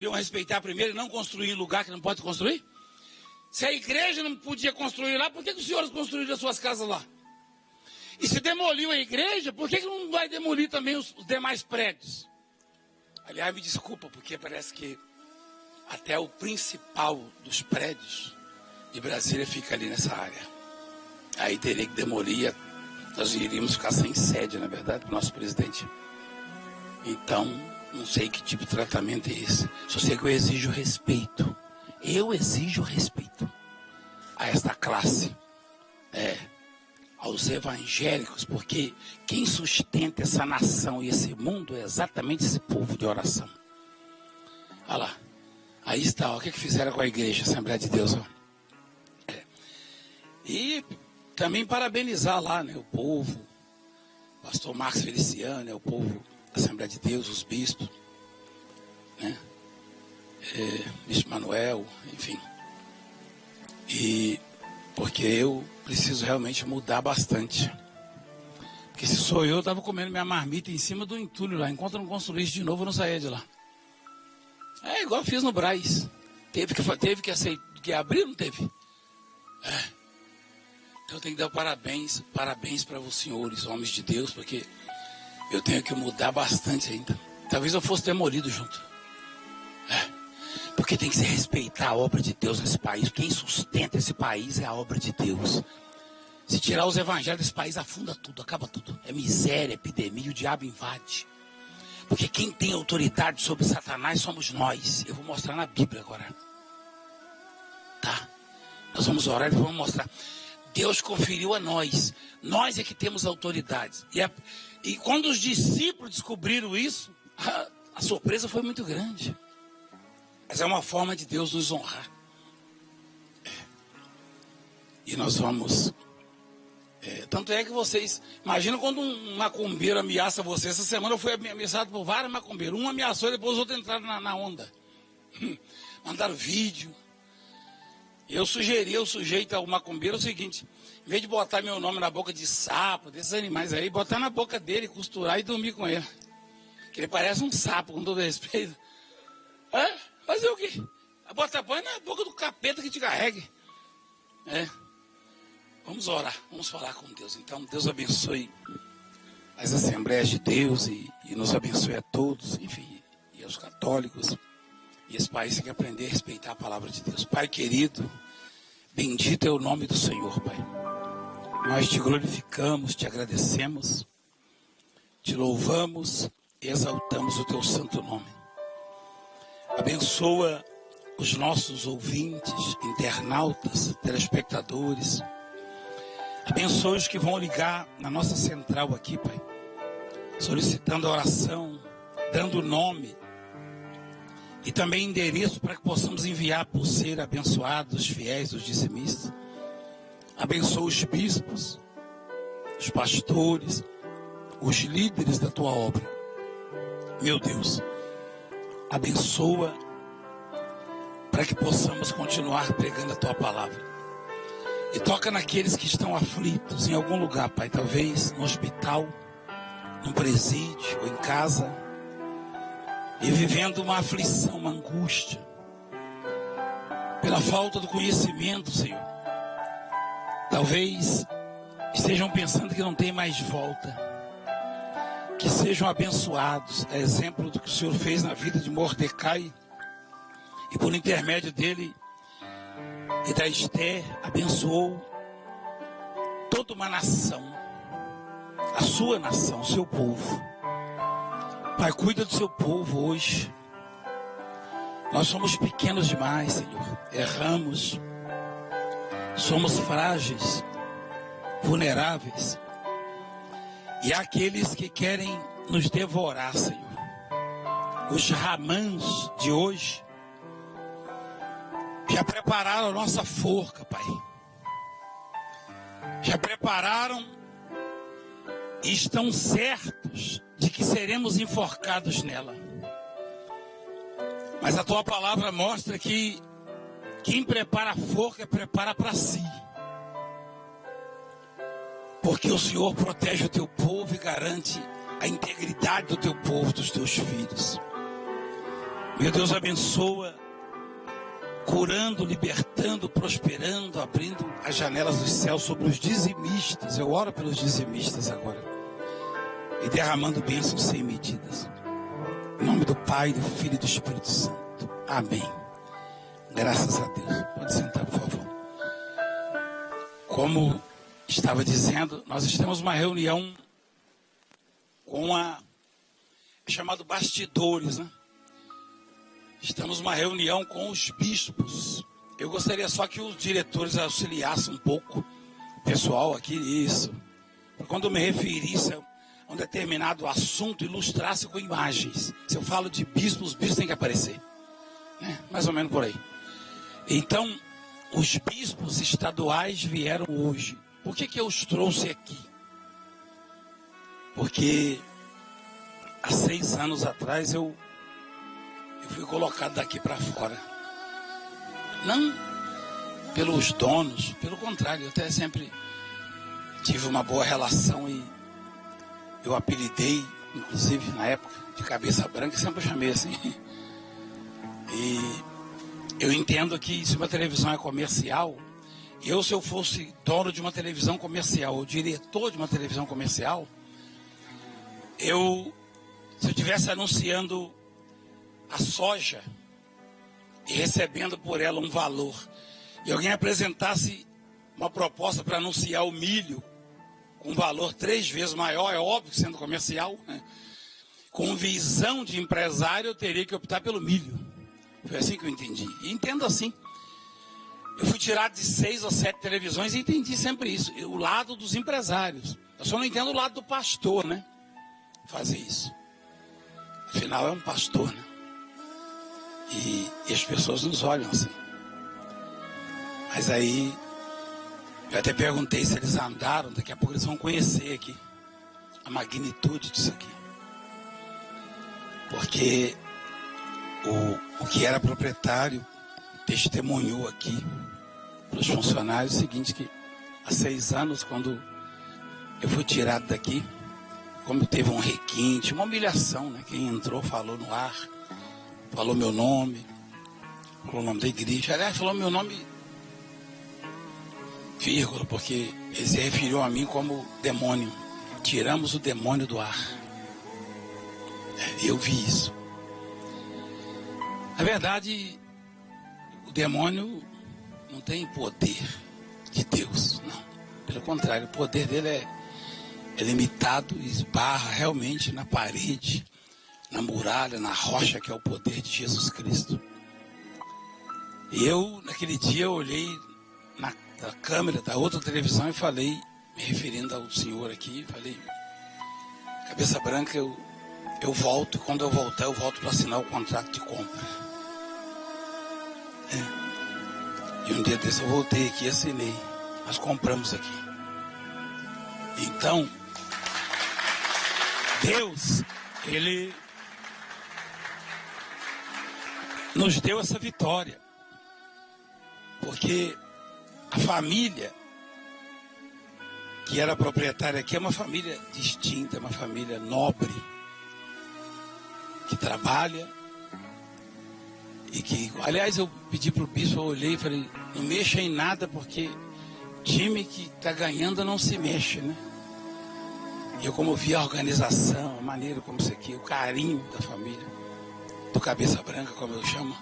Deviam respeitar primeiro e não construir em lugar que não pode construir? Se a igreja não podia construir lá, por que os senhores construíram as suas casas lá? E se demoliu a igreja, por que não vai demolir também os demais prédios? Aliás, me desculpa, porque parece que até o principal dos prédios de Brasília fica ali nessa área. Aí teria que demolir, nós iríamos ficar sem sede, na verdade, para o nosso presidente. Então, não sei que tipo de tratamento é esse. Só sei que eu exijo respeito. Eu exijo respeito a esta classe, aos evangélicos, porque quem sustenta essa nação e esse mundo é exatamente esse povo de oração. Olha lá, aí está, o que fizeram com a igreja, Assembleia de Deus. E também parabenizar lá, o povo, pastor Marcos Feliciano, o povo da Assembleia de Deus, os bispos, Bispo Manuel, enfim. E porque eu preciso realmente mudar bastante. Porque se sou eu estava comendo minha marmita em cima do entulho lá. Enquanto eu não construísse de novo, eu não saía de lá. É igual eu fiz no Brás. Teve que abrir, não teve? Então eu tenho que dar parabéns para os senhores, homens de Deus, porque eu tenho que mudar bastante ainda. Talvez eu fosse demolido junto. Porque tem que se respeitar a obra de Deus nesse país. Quem sustenta esse país é a obra de Deus. Se tirar os evangelhos desse país, afunda tudo, acaba tudo. É miséria, epidemia, o diabo invade. Porque quem tem autoridade sobre Satanás somos nós. Eu vou mostrar na Bíblia agora. Tá? Nós vamos orar e vamos mostrar. Deus conferiu a nós. Nós é que temos autoridades. E quando os discípulos descobriram isso, a surpresa foi muito grande. Mas é uma forma de Deus nos honrar. E nós vamos... tanto é que vocês... Imagina quando um macumbeiro ameaça você. Essa semana eu fui ameaçado por vários macumbeiros. Um ameaçou e depois os outros entraram na onda. Mandaram vídeo. Eu sugeri ao sujeito, ao macumbeiro, o seguinte: em vez de botar meu nome na boca de sapo, desses animais aí, botar na boca dele, costurar e dormir com ele. Que ele parece um sapo, com todo respeito. Fazer o quê? Põe na boca do capeta que te carregue. Vamos orar, vamos falar com Deus. Então, Deus abençoe as Assembleias de Deus e nos abençoe a todos, enfim, e aos católicos. E esse país tem que aprender a respeitar a palavra de Deus. Pai querido, bendito é o nome do Senhor, Pai. Nós te glorificamos, te agradecemos, te louvamos e exaltamos o teu santo nome. Abençoa os nossos ouvintes, internautas, telespectadores. Abençoa os que vão ligar na nossa central aqui, Pai, solicitando a oração, dando nome e também endereço para que possamos enviar por ser abençoados os fiéis, os dizimistas. Abençoa os bispos, os pastores, os líderes da tua obra. Meu Deus, abençoa para que possamos continuar pregando a tua palavra. E toca naqueles que estão aflitos em algum lugar, Pai, talvez no hospital, no presídio ou em casa, e vivendo uma aflição, uma angústia, pela falta do conhecimento, Senhor. Talvez estejam pensando que não tem mais volta. Que sejam abençoados, a exemplo do que o Senhor fez na vida de Mordecai, e por intermédio dele e da Esther, abençoou toda uma nação, a sua nação, o seu povo. Pai, cuida do seu povo hoje. Nós somos pequenos demais, Senhor. Erramos. Somos frágeis, vulneráveis. E há aqueles que querem nos devorar, Senhor. Os Ramãs de hoje já prepararam a nossa forca, Pai. Já prepararam e estão certos de que seremos enforcados nela. Mas a tua palavra mostra que quem prepara a forca prepara para si. Porque o Senhor protege o teu povo e garante a integridade do teu povo, dos teus filhos. Meu Deus abençoa, curando, libertando, prosperando, abrindo as janelas dos céus sobre os dizimistas. Eu oro pelos dizimistas agora. E derramando bênçãos sem medidas. Em nome do Pai, do Filho e do Espírito Santo. Amém. Graças a Deus. Pode sentar, por favor. Como estava dizendo, nós estamos numa reunião com chamado bastidores, né? Estamos numa reunião com os bispos. Eu gostaria só que os diretores auxiliassem um pouco o pessoal aqui nisso. Quando eu me referisse a um determinado assunto, ilustrasse com imagens. Se eu falo de bispos, os bispos têm que aparecer. Né? Mais ou menos por aí. Então, os bispos estaduais vieram hoje. Por que eu os trouxe aqui? Porque há 6 anos atrás eu fui colocado daqui para fora. Não pelos donos, pelo contrário, eu até sempre tive uma boa relação e eu apelidei, inclusive na época, de Cabeça Branca, sempre chamei assim. E eu entendo que se uma televisão é comercial, se eu fosse dono de uma televisão comercial, ou diretor de uma televisão comercial, se eu estivesse anunciando a soja e recebendo por ela um valor, e alguém apresentasse uma proposta para anunciar o milho com um valor 3 vezes maior, é óbvio que sendo comercial, né? Com visão de empresário, eu teria que optar pelo milho. Foi assim que eu entendi. E entendo assim. Eu fui tirado de 6 ou 7 televisões e entendi sempre isso. O lado dos empresários. Eu só não entendo o lado do pastor, né? Fazer isso. Afinal, é um pastor, né? E as pessoas nos olham assim. Mas aí, eu até perguntei se eles andaram, daqui a pouco eles vão conhecer aqui a magnitude disso aqui. Porque o que era proprietário testemunhou aqui para os funcionários o seguinte, que há 6 anos, quando eu fui tirado daqui, como teve um requinte, uma humilhação, né? Quem entrou falou no ar, falou meu nome, falou o nome da igreja, aliás, falou meu nome, vírgula, porque ele se referiu a mim como demônio. Tiramos o demônio do ar. Eu vi isso. Na verdade, o demônio não tem poder de Deus, não. Pelo contrário, o poder dele é limitado e esbarra realmente na parede, na muralha, na rocha, que é o poder de Jesus Cristo. E eu, naquele dia, eu olhei na câmera da outra televisão e falei, me referindo ao senhor aqui, falei, Cabeça Branca, eu volto, quando eu voltar, eu volto para assinar o contrato de compra. E um dia desse eu voltei aqui e assinei. Nós compramos aqui. Então, Deus, Ele nos deu essa vitória. Porque a família que era proprietária aqui é uma família distinta, é uma família nobre, que trabalha e que, aliás, eu pedi para o bispo, eu olhei e falei, não mexa em nada, porque time que está ganhando não se mexe, né? E eu, como vi a organização, a maneira como isso aqui, o carinho da família, do Cabeça Branca, como eu chamo,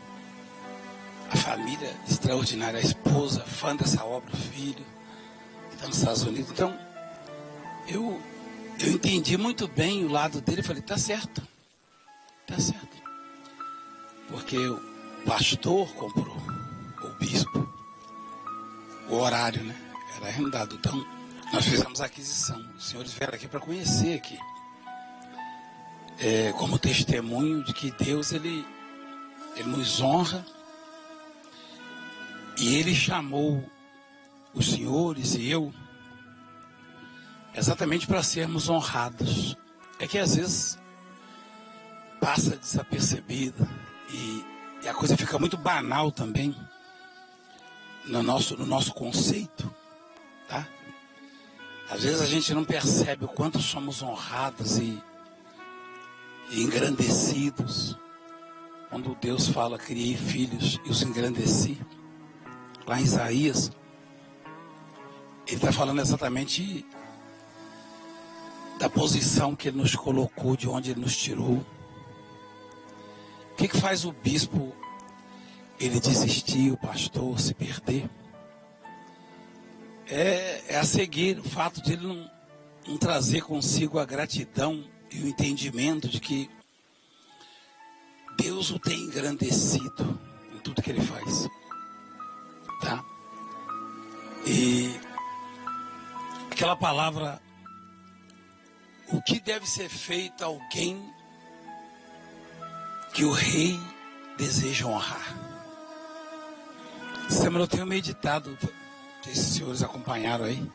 a família extraordinária, a esposa, fã dessa obra, o filho, que está nos Estados Unidos. Então, eu entendi muito bem o lado dele, falei, tá certo. Porque o pastor comprou, o bispo, o horário, né? Era arrendado. Então, nós fizemos a aquisição. Os senhores vieram aqui para conhecer aqui. Como testemunho de que Deus, ele nos honra. E Ele chamou os senhores e eu exatamente para sermos honrados. É que às vezes passa desapercebida e a coisa fica muito banal também no nosso conceito, tá? Às vezes a gente não percebe o quanto somos honrados e engrandecidos quando Deus fala, criei filhos e os engrandeci, lá em Isaías, ele está falando exatamente da posição que ele nos colocou, de onde ele nos tirou. O que faz o bispo ele desistir, o pastor se perder? É a cegueira, o fato de ele não trazer consigo a gratidão e o entendimento de que Deus o tem engrandecido em tudo que ele faz, tá? E aquela palavra, o que deve ser feito a alguém que o rei deseja honrar? Essa semana eu tenho meditado, esses senhores acompanharam aí,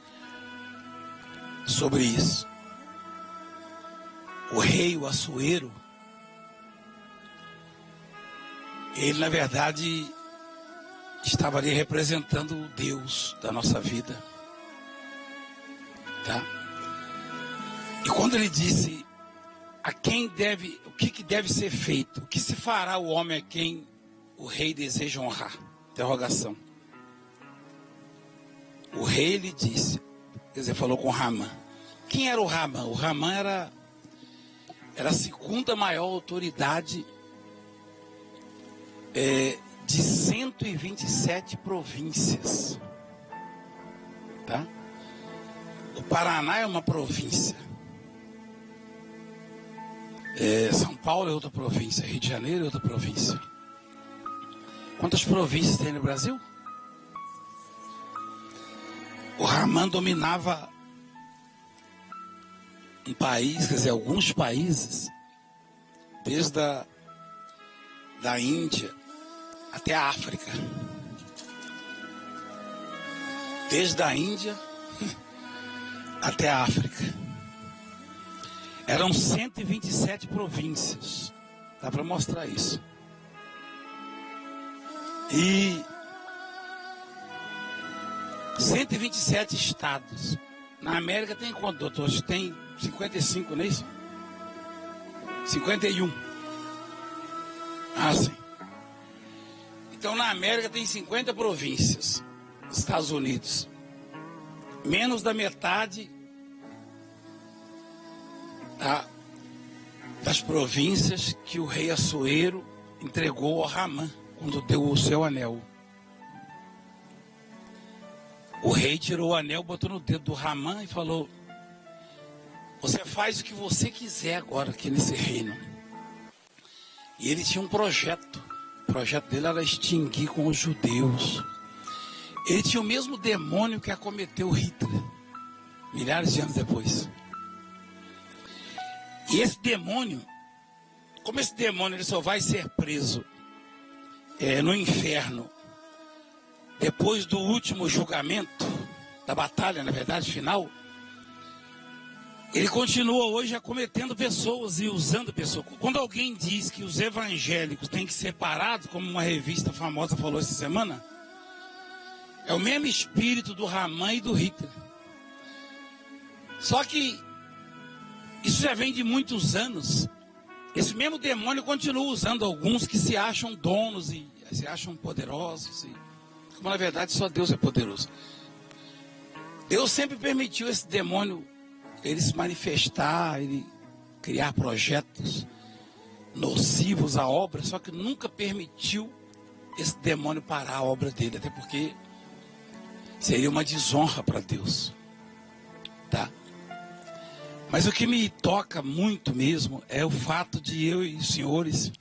sobre isso. O rei, o Assuero, ele na verdade estava ali representando o Deus da nossa vida, tá? E quando ele disse a quem deve, o que deve ser feito, o que se fará o homem a quem o rei deseja honrar? Interrogação. O rei lhe disse, quer dizer, falou com Ramã. Quem era o Ramã? O Ramã era a segunda maior autoridade de 127 províncias, tá? O Paraná é uma província, São Paulo é outra província, Rio de Janeiro é outra província. Quantas províncias tem no Brasil? O Ramã dominava um país, quer dizer, alguns países, desde da Índia até a África. Desde a Índia até a África. Eram 127 províncias. Dá para mostrar isso. E 127 estados. Na América tem quanto, doutor? Tem 55, não é isso? 51. Ah, sim. Então na América tem 50 províncias. Estados Unidos. Menos da metade das províncias que o rei Assuero entregou ao Ramã quando deu o seu anel. O rei tirou o anel, botou no dedo do Ramã e falou: você faz o que você quiser agora aqui nesse reino. E ele tinha um projeto. O projeto dele era extinguir com os judeus. Ele tinha o mesmo demônio que acometeu Hitler, milhares de anos depois. E esse demônio, como esse demônio ele só vai ser preso no inferno depois do último julgamento, da batalha, na verdade, final, ele continua hoje acometendo pessoas e usando pessoas. Quando alguém diz que os evangélicos têm que ser parados, como uma revista famosa falou essa semana, é o mesmo espírito do Ramã e do Hitler. Só que isso já vem de muitos anos. Esse mesmo demônio continua usando alguns que se acham donos e se acham poderosos. Como na verdade só Deus é poderoso. Deus sempre permitiu esse demônio ele se manifestar, ele criar projetos nocivos à obra, só que nunca permitiu esse demônio parar a obra dele, até porque seria uma desonra para Deus, tá? Mas o que me toca muito mesmo é o fato de eu e os senhores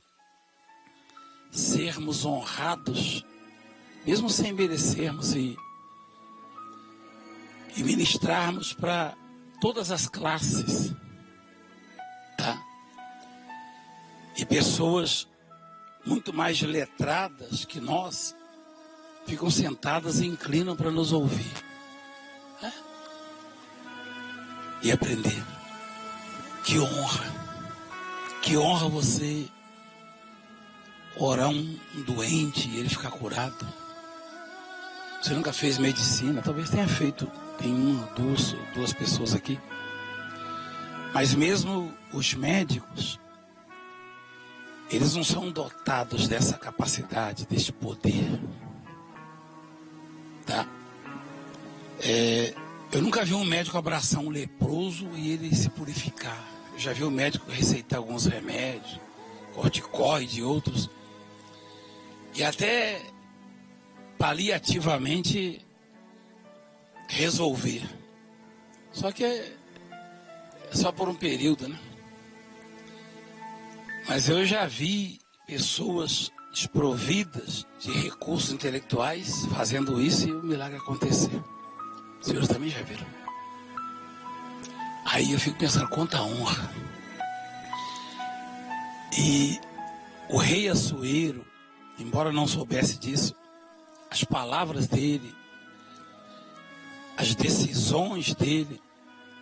sermos honrados, mesmo sem merecermos, e ministrarmos para todas as classes, tá? E pessoas muito mais letradas que nós ficam sentadas e inclinam para nos ouvir, né? E aprender. Que honra você orar um doente e ele ficar curado. Você nunca fez medicina, talvez tenha feito, tem uma, duas pessoas aqui. Mas mesmo os médicos, eles não são dotados dessa capacidade, deste poder. Tá? Eu nunca vi um médico abraçar um leproso e ele se purificar. Eu já vi o médico receitar alguns remédios, corticoide e outros, e até paliativamente resolver. Só que é só por um período, né? Mas eu já vi pessoas desprovidas de recursos intelectuais fazendo isso e o milagre acontecer. Os senhores também já viram. Aí eu fico pensando, quanta honra. E o rei Assuero, embora não soubesse disso, as palavras dele, as decisões dele,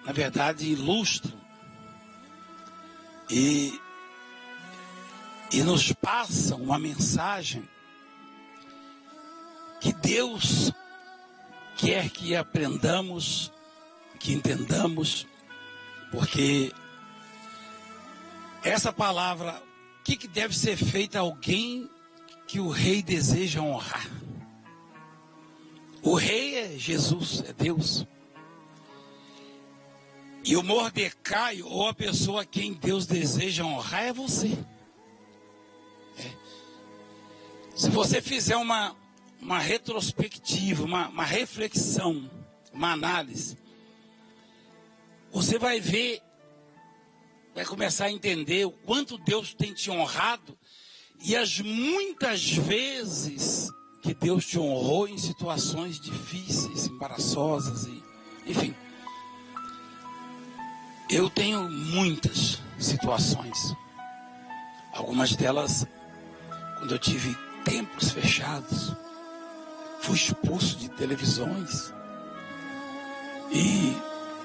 na verdade ilustram e nos passam uma mensagem que Deus quer que aprendamos, que entendamos, porque essa palavra, o que deve ser feito a alguém que o rei deseja honrar? O rei é Jesus, é Deus. E o Mordecai, ou a pessoa a quem Deus deseja honrar, é você. Se você fizer uma retrospectiva, uma reflexão, uma análise, você vai ver, vai começar a entender o quanto Deus tem te honrado e as muitas vezes que Deus te honrou em situações difíceis, embaraçosas, enfim. Eu tenho muitas situações, algumas delas quando eu tive templos fechados, fui expulso de televisões e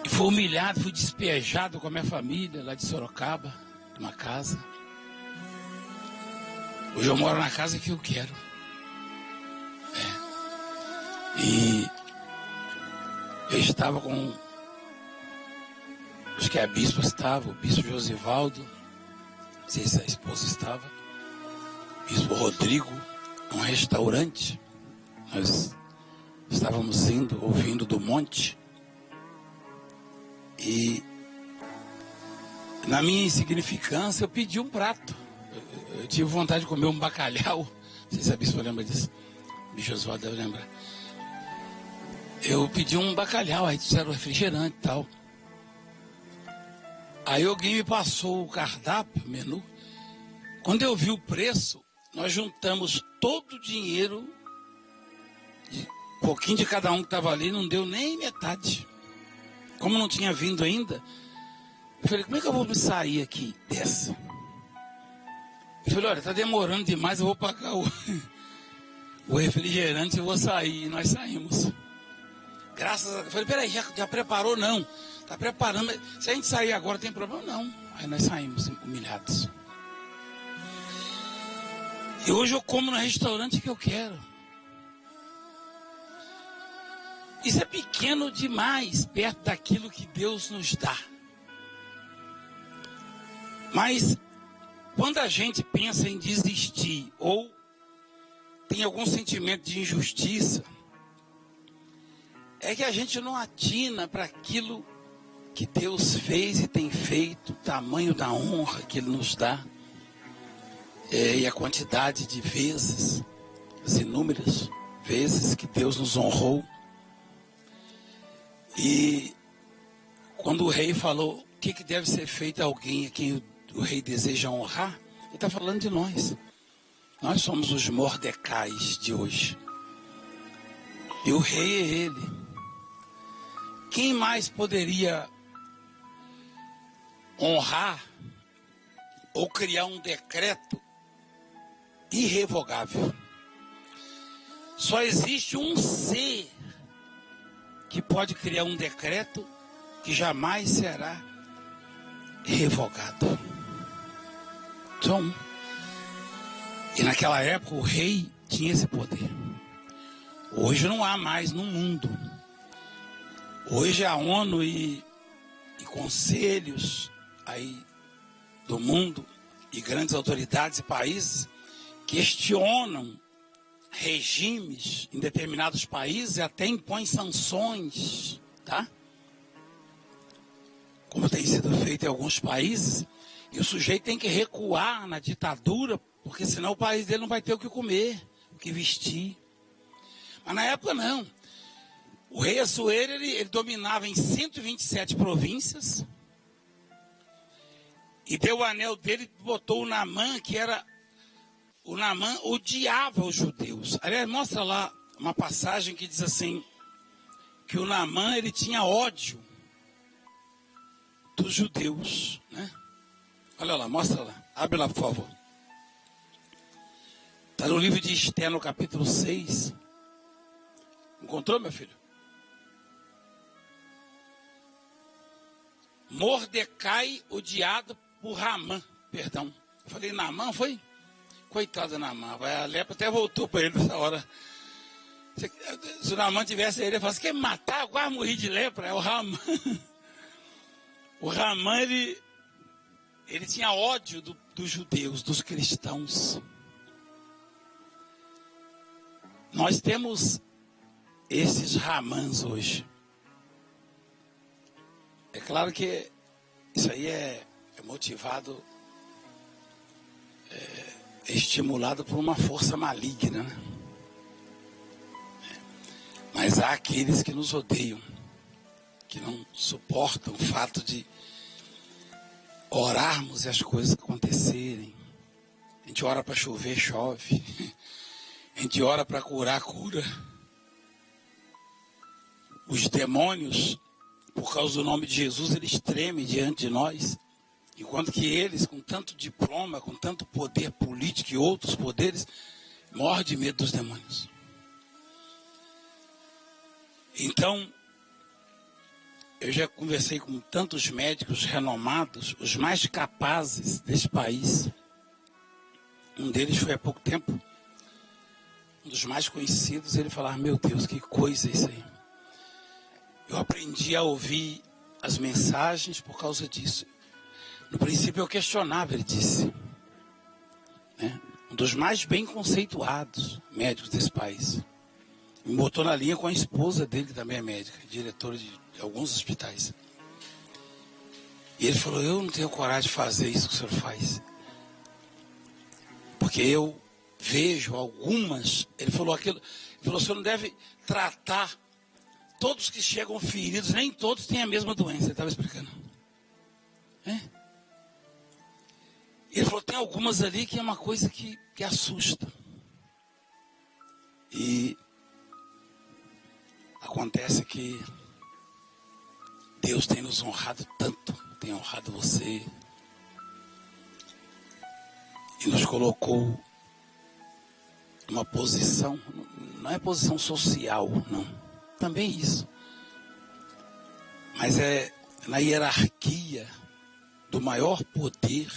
fui humilhado, fui despejado com a minha família lá de Sorocaba, de uma casa. Hoje eu moro na casa que eu quero. E eu estava com, acho que a bispa estava, o bispo Josivaldo, não sei se a esposa estava, o bispo Rodrigo, num restaurante. Nós estávamos ouvindo do monte, e na minha insignificância eu pedi um prato. Eu tive vontade de comer um bacalhau, não sei se a bispa lembra disso, o bispo Josivaldo deve lembrar. Eu pedi um bacalhau, aí disseram refrigerante e tal. Aí alguém me passou o cardápio, o menu. Quando eu vi o preço, nós juntamos todo o dinheiro, um pouquinho de cada um que estava ali, não deu nem metade. Como não tinha vindo ainda, eu falei, como é que eu vou me sair aqui dessa? Eu falei, olha, está demorando demais, eu vou pagar o refrigerante e vou sair. E nós saímos. Graças a Deus. Eu falei, peraí, já preparou? Não. Está preparando. Se a gente sair agora, tem problema? Não. Aí nós saímos humilhados. E hoje eu como no restaurante que eu quero. Isso é pequeno demais perto daquilo que Deus nos dá. Mas quando a gente pensa em desistir ou tem algum sentimento de injustiça, é que a gente não atina para aquilo que Deus fez e tem feito, o tamanho da honra que Ele nos dá, e a quantidade de vezes, as inúmeras vezes que Deus nos honrou. E quando o rei falou o que deve ser feito a alguém a quem o rei deseja honrar, ele está falando de nós. Nós somos os Mordecais de hoje. E o rei é ele. Quem mais poderia honrar ou criar um decreto irrevogável? Só existe um ser que pode criar um decreto que jamais será revogado. Só um. E naquela época o rei tinha esse poder. Hoje não há mais no mundo. Hoje a ONU e conselhos aí do mundo e grandes autoridades e países questionam regimes em determinados países e até impõem sanções, tá? Como tem sido feito em alguns países, e o sujeito tem que recuar na ditadura, porque senão o país dele não vai ter o que comer, o que vestir. Mas na época não. O rei Assuero, ele dominava em 127 províncias, e deu o anel dele e botou o Naamã, que era... O Naamã odiava os judeus. Aliás, mostra lá uma passagem que diz assim, que o Naamã, ele tinha ódio dos judeus, né? Olha lá, mostra lá. Abre lá, por favor. Está no livro de Esther, no capítulo 6. Encontrou, meu filho? Mordecai odiado por Ramã. Perdão. Eu falei Naamã, foi? Coitado do Naamã. A lepra até voltou para ele nessa hora. Se o Naamã tivesse ele, ele falasse, quer me matar? Eu quase morri de lepra. É o Ramã. O Ramã, ele tinha ódio dos judeus, dos cristãos. Nós temos esses Ramãs hoje. É claro que isso aí é motivado, é estimulado por uma força maligna, né? Mas há aqueles que nos odeiam, que não suportam o fato de orarmos e as coisas acontecerem. A gente ora para chover, chove. A gente ora para curar, cura. Os demônios, por causa do nome de Jesus, eles tremem diante de nós. Enquanto que eles, com tanto diploma, com tanto poder político e outros poderes, morrem de medo dos demônios. Então, eu já conversei com tantos médicos renomados, os mais capazes desse país. Um deles foi há pouco tempo, um dos mais conhecidos, ele falava, meu Deus, que coisa é isso aí. Eu aprendi a ouvir as mensagens por causa disso. No princípio eu questionava, ele disse. Né? Um dos mais bem conceituados médicos desse país. Me botou na linha com a esposa dele, que também é médica, diretora de alguns hospitais. E ele falou, eu não tenho coragem de fazer isso que o senhor faz. Porque eu vejo algumas, ele falou, o senhor não deve tratar todos que chegam feridos, nem todos têm a mesma doença, ele estava explicando. Ele falou, tem algumas ali que é uma coisa que assusta. E acontece que Deus tem nos honrado tanto, tem honrado você, e nos colocou numa posição, não é posição social, não, também isso, mas é na hierarquia do maior poder,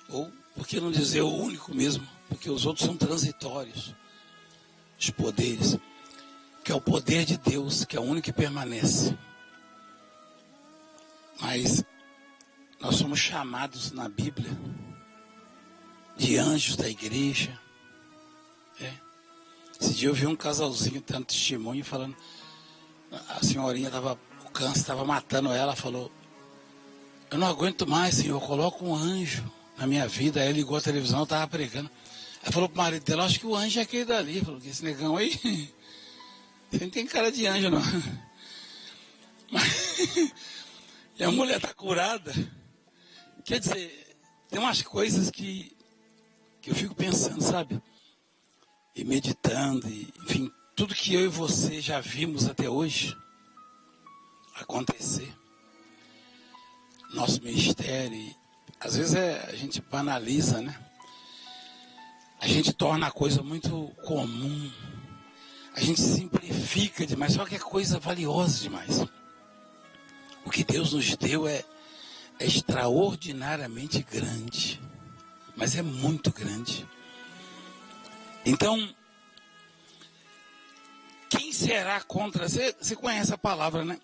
ou por que não dizer o único mesmo, porque os outros são transitórios, os poderes, que é o poder de Deus, que é o único que permanece. Mas nós somos chamados na Bíblia de anjos da igreja. Esse dia eu vi um casalzinho dando testemunho falando, a senhorinha o câncer estava matando ela, falou, eu não aguento mais, Senhor, coloca um anjo na minha vida. Aí ligou a televisão, eu estava pregando. Aí falou pro marido dela, acho que o anjo é aquele dali. Falou, que esse negão aí, você não tem cara de anjo não. Mas, e a mulher está curada. Quer dizer, tem umas coisas que eu fico pensando, sabe? E meditando, e, enfim, tudo que eu e você já vimos até hoje acontecer. Nosso ministério, e, às vezes a gente banaliza, né? A gente torna a coisa muito comum. A gente simplifica demais, só que é coisa valiosa demais. O que Deus nos deu é extraordinariamente grande, mas é muito grande. Então, quem será contra... Você conhece a palavra, né?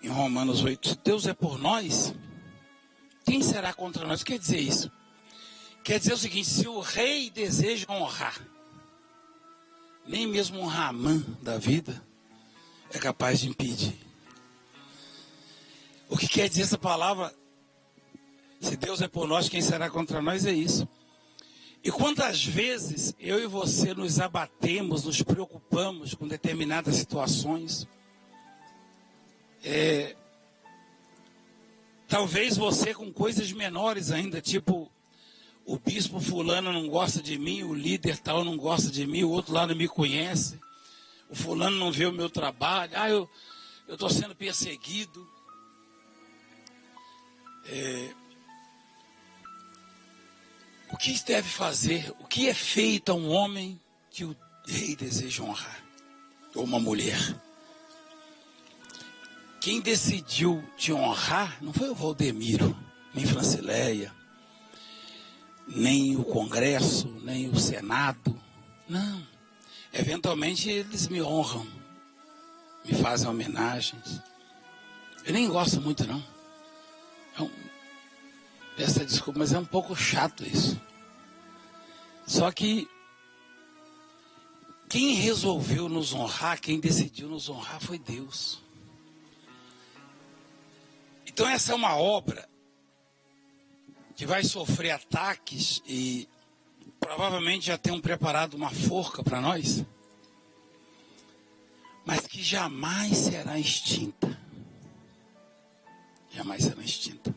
Em Romanos 8, se Deus é por nós, quem será contra nós? O que quer dizer isso? Quer dizer o seguinte, se o rei deseja honrar, nem mesmo um Ramã da vida é capaz de impedir. O que quer dizer essa palavra? Se Deus é por nós, quem será contra nós? É isso. E quantas vezes eu e você nos abatemos, nos preocupamos com determinadas situações. Talvez você com coisas menores ainda, tipo, o bispo fulano não gosta de mim, o líder tal não gosta de mim, o outro lá não me conhece, o fulano não vê o meu trabalho, eu estou sendo perseguido. O que deve fazer? O que é feito a um homem que o rei deseja honrar? Ou uma mulher? Quem decidiu te honrar não foi o Valdemiro, nem Francileia, nem o Congresso, nem o Senado. Não. Eventualmente eles me honram, me fazem homenagens. Eu nem gosto muito, não. Peço desculpa, mas é um pouco chato isso. Só que quem resolveu nos honrar, quem decidiu nos honrar foi Deus. Então essa é uma obra que vai sofrer ataques e provavelmente já tenham preparado uma forca para nós, mas que jamais será extinta. Jamais será extinta.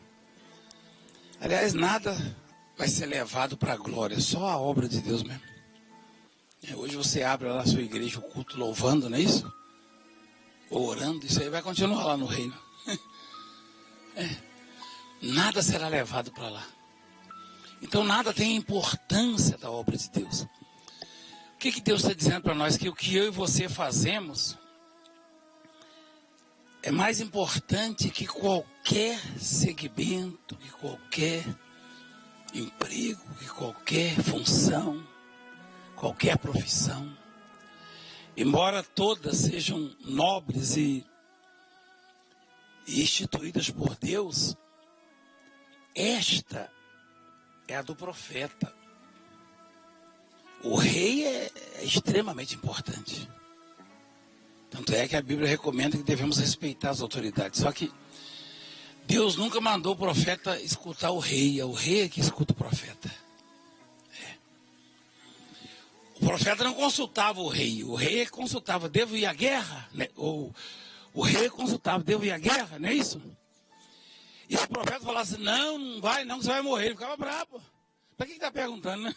Aliás, nada vai ser levado para a glória, só a obra de Deus mesmo. Hoje você abre lá na sua igreja o culto louvando, não é isso? Ou orando, isso aí vai continuar lá no reino. Nada será levado para lá. Então nada tem a importância da obra de Deus. O que Deus está dizendo para nós? Que o que eu e você fazemos é mais importante que qualquer segmento, que qualquer emprego, que qualquer função, qualquer profissão. Embora todas sejam nobres e instituídas por Deus, esta é a do profeta. O rei é extremamente importante. Tanto é que a Bíblia recomenda que devemos respeitar as autoridades. Só que Deus nunca mandou o profeta escutar o rei. É o rei que escuta o profeta. O profeta não consultava o rei é que consultava, devo ir à guerra? Ou o rei consultava, devo ir à guerra? Não é isso? E se o profeta falasse, não vai não, você vai morrer, ele ficava bravo. Para que está perguntando, né?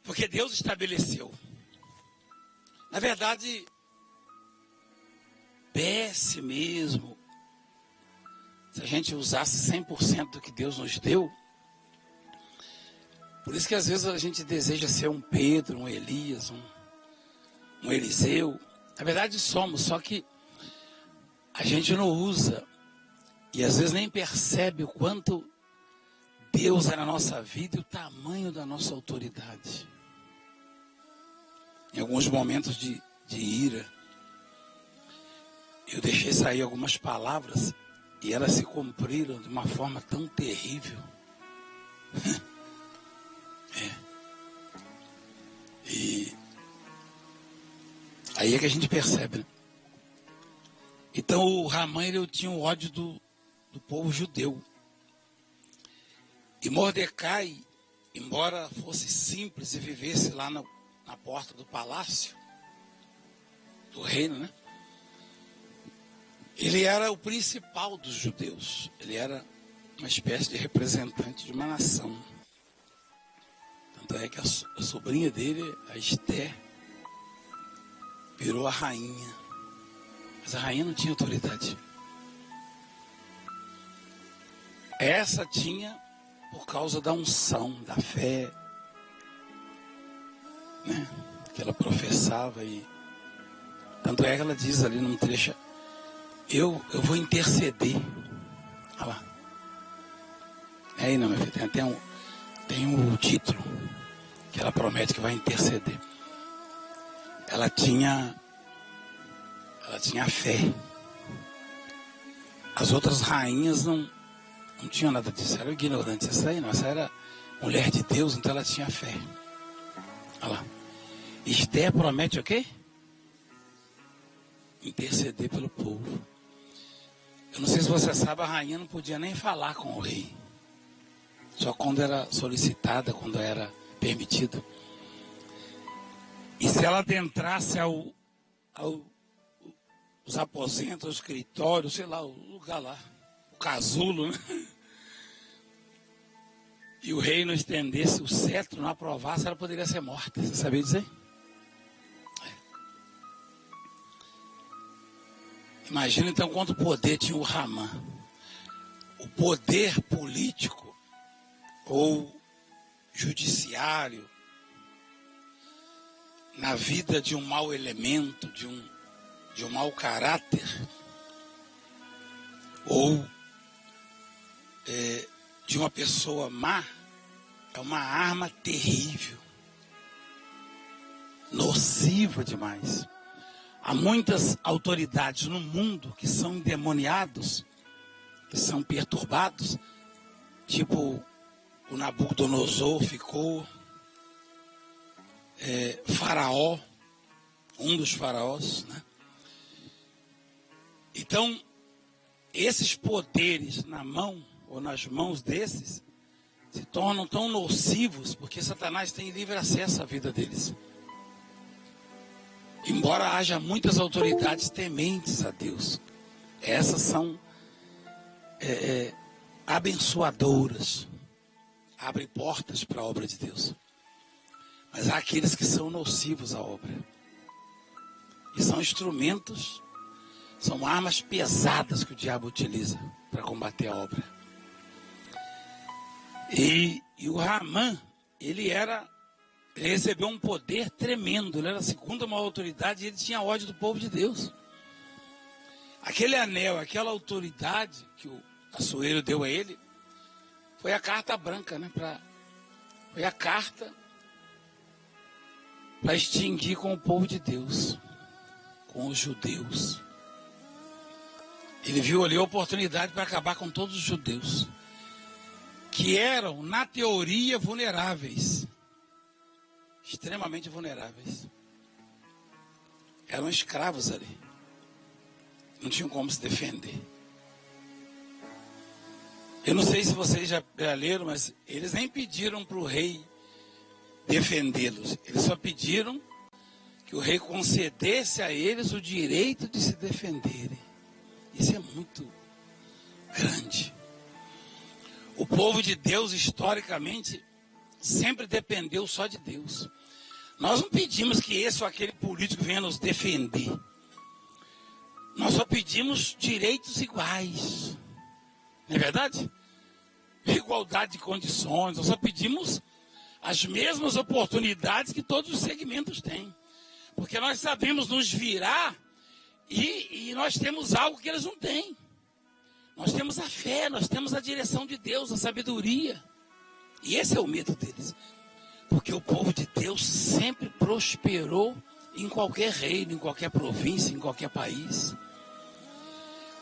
Porque Deus estabeleceu. Na verdade, desce mesmo. Se a gente usasse 100% do que Deus nos deu. Por isso que às vezes a gente deseja ser um Pedro, um Elias, um Eliseu. Na verdade somos, só que a gente não usa. E às vezes nem percebe o quanto Deus é na nossa vida e o tamanho da nossa autoridade. Em alguns momentos de ira, eu deixei sair algumas palavras e elas se cumpriram de uma forma tão terrível. E aí é que a gente percebe, né? Então o Ramã, ele tinha um ódio do povo judeu. E Mordecai, embora fosse simples e vivesse lá na porta do palácio, do reino, né? Ele era o principal dos judeus. Ele era uma espécie de representante de uma nação. Tanto é que a sobrinha dele, a Esther, virou a rainha. Mas a rainha não tinha autoridade. Essa tinha por causa da unção, da fé, né, que ela professava. E tanto é que ela diz ali num trecho, eu vou interceder. Olha lá. Aí não, meu filho, tem um título que ela promete que vai interceder. Ela tinha fé. As outras rainhas Não tinha nada disso, era ignorante. Essa aí não, essa era mulher de Deus, então ela tinha fé. Olha lá. Esther promete o quê? Interceder pelo povo. Eu não sei se você sabe, a rainha não podia nem falar com o rei. Só quando era solicitada, quando era permitido. E se ela adentrasse os aposentos, o escritório, sei lá, o lugar lá, o casulo, né? E o rei não estendesse o cetro, não aprovasse, ela poderia ser morta. Você sabia dizer? Imagina então quanto poder tinha o Haman. O poder político ou judiciário na vida de um mau elemento, de um mau caráter, ou de uma pessoa má, é uma arma terrível, nociva demais. Há muitas autoridades no mundo que são endemoniados, que são perturbados, tipo o Nabucodonosor ficou, Faraó, um dos faraós, né? Então, esses poderes na mão ou nas mãos desses se tornam tão nocivos porque Satanás tem livre acesso à vida deles. Embora haja muitas autoridades tementes a Deus, essas são abençoadoras, abrem portas para a obra de Deus. Mas há aqueles que são nocivos à obra. E são instrumentos, são armas pesadas que o diabo utiliza para combater a obra. E o Haman, ele recebeu um poder tremendo. Ele era a segunda maior autoridade e ele tinha ódio do povo de Deus. Aquele anel, aquela autoridade que o Assuero deu a ele, foi a carta branca, né? Foi a carta para extinguir com o povo de Deus, com os judeus. Ele viu ali a oportunidade para acabar com todos os judeus, que eram, na teoria, vulneráveis. Extremamente vulneráveis. Eram escravos ali. Não tinham como se defender. Eu não sei se vocês já leram, mas eles nem pediram para o rei defendê-los. Eles só pediram que o rei concedesse a eles o direito de se defenderem. Isso é muito grande. O povo de Deus, historicamente, sempre dependeu só de Deus. Nós não pedimos que esse ou aquele político venha nos defender. Nós só pedimos direitos iguais. Não é verdade? Igualdade de condições. Nós só pedimos as mesmas oportunidades que todos os segmentos têm. Porque nós sabemos nos virar e nós temos algo que eles não têm. Nós temos a fé, nós temos a direção de Deus, a sabedoria. E esse é o medo deles. Porque o povo de Deus sempre prosperou em qualquer reino, em qualquer província, em qualquer país.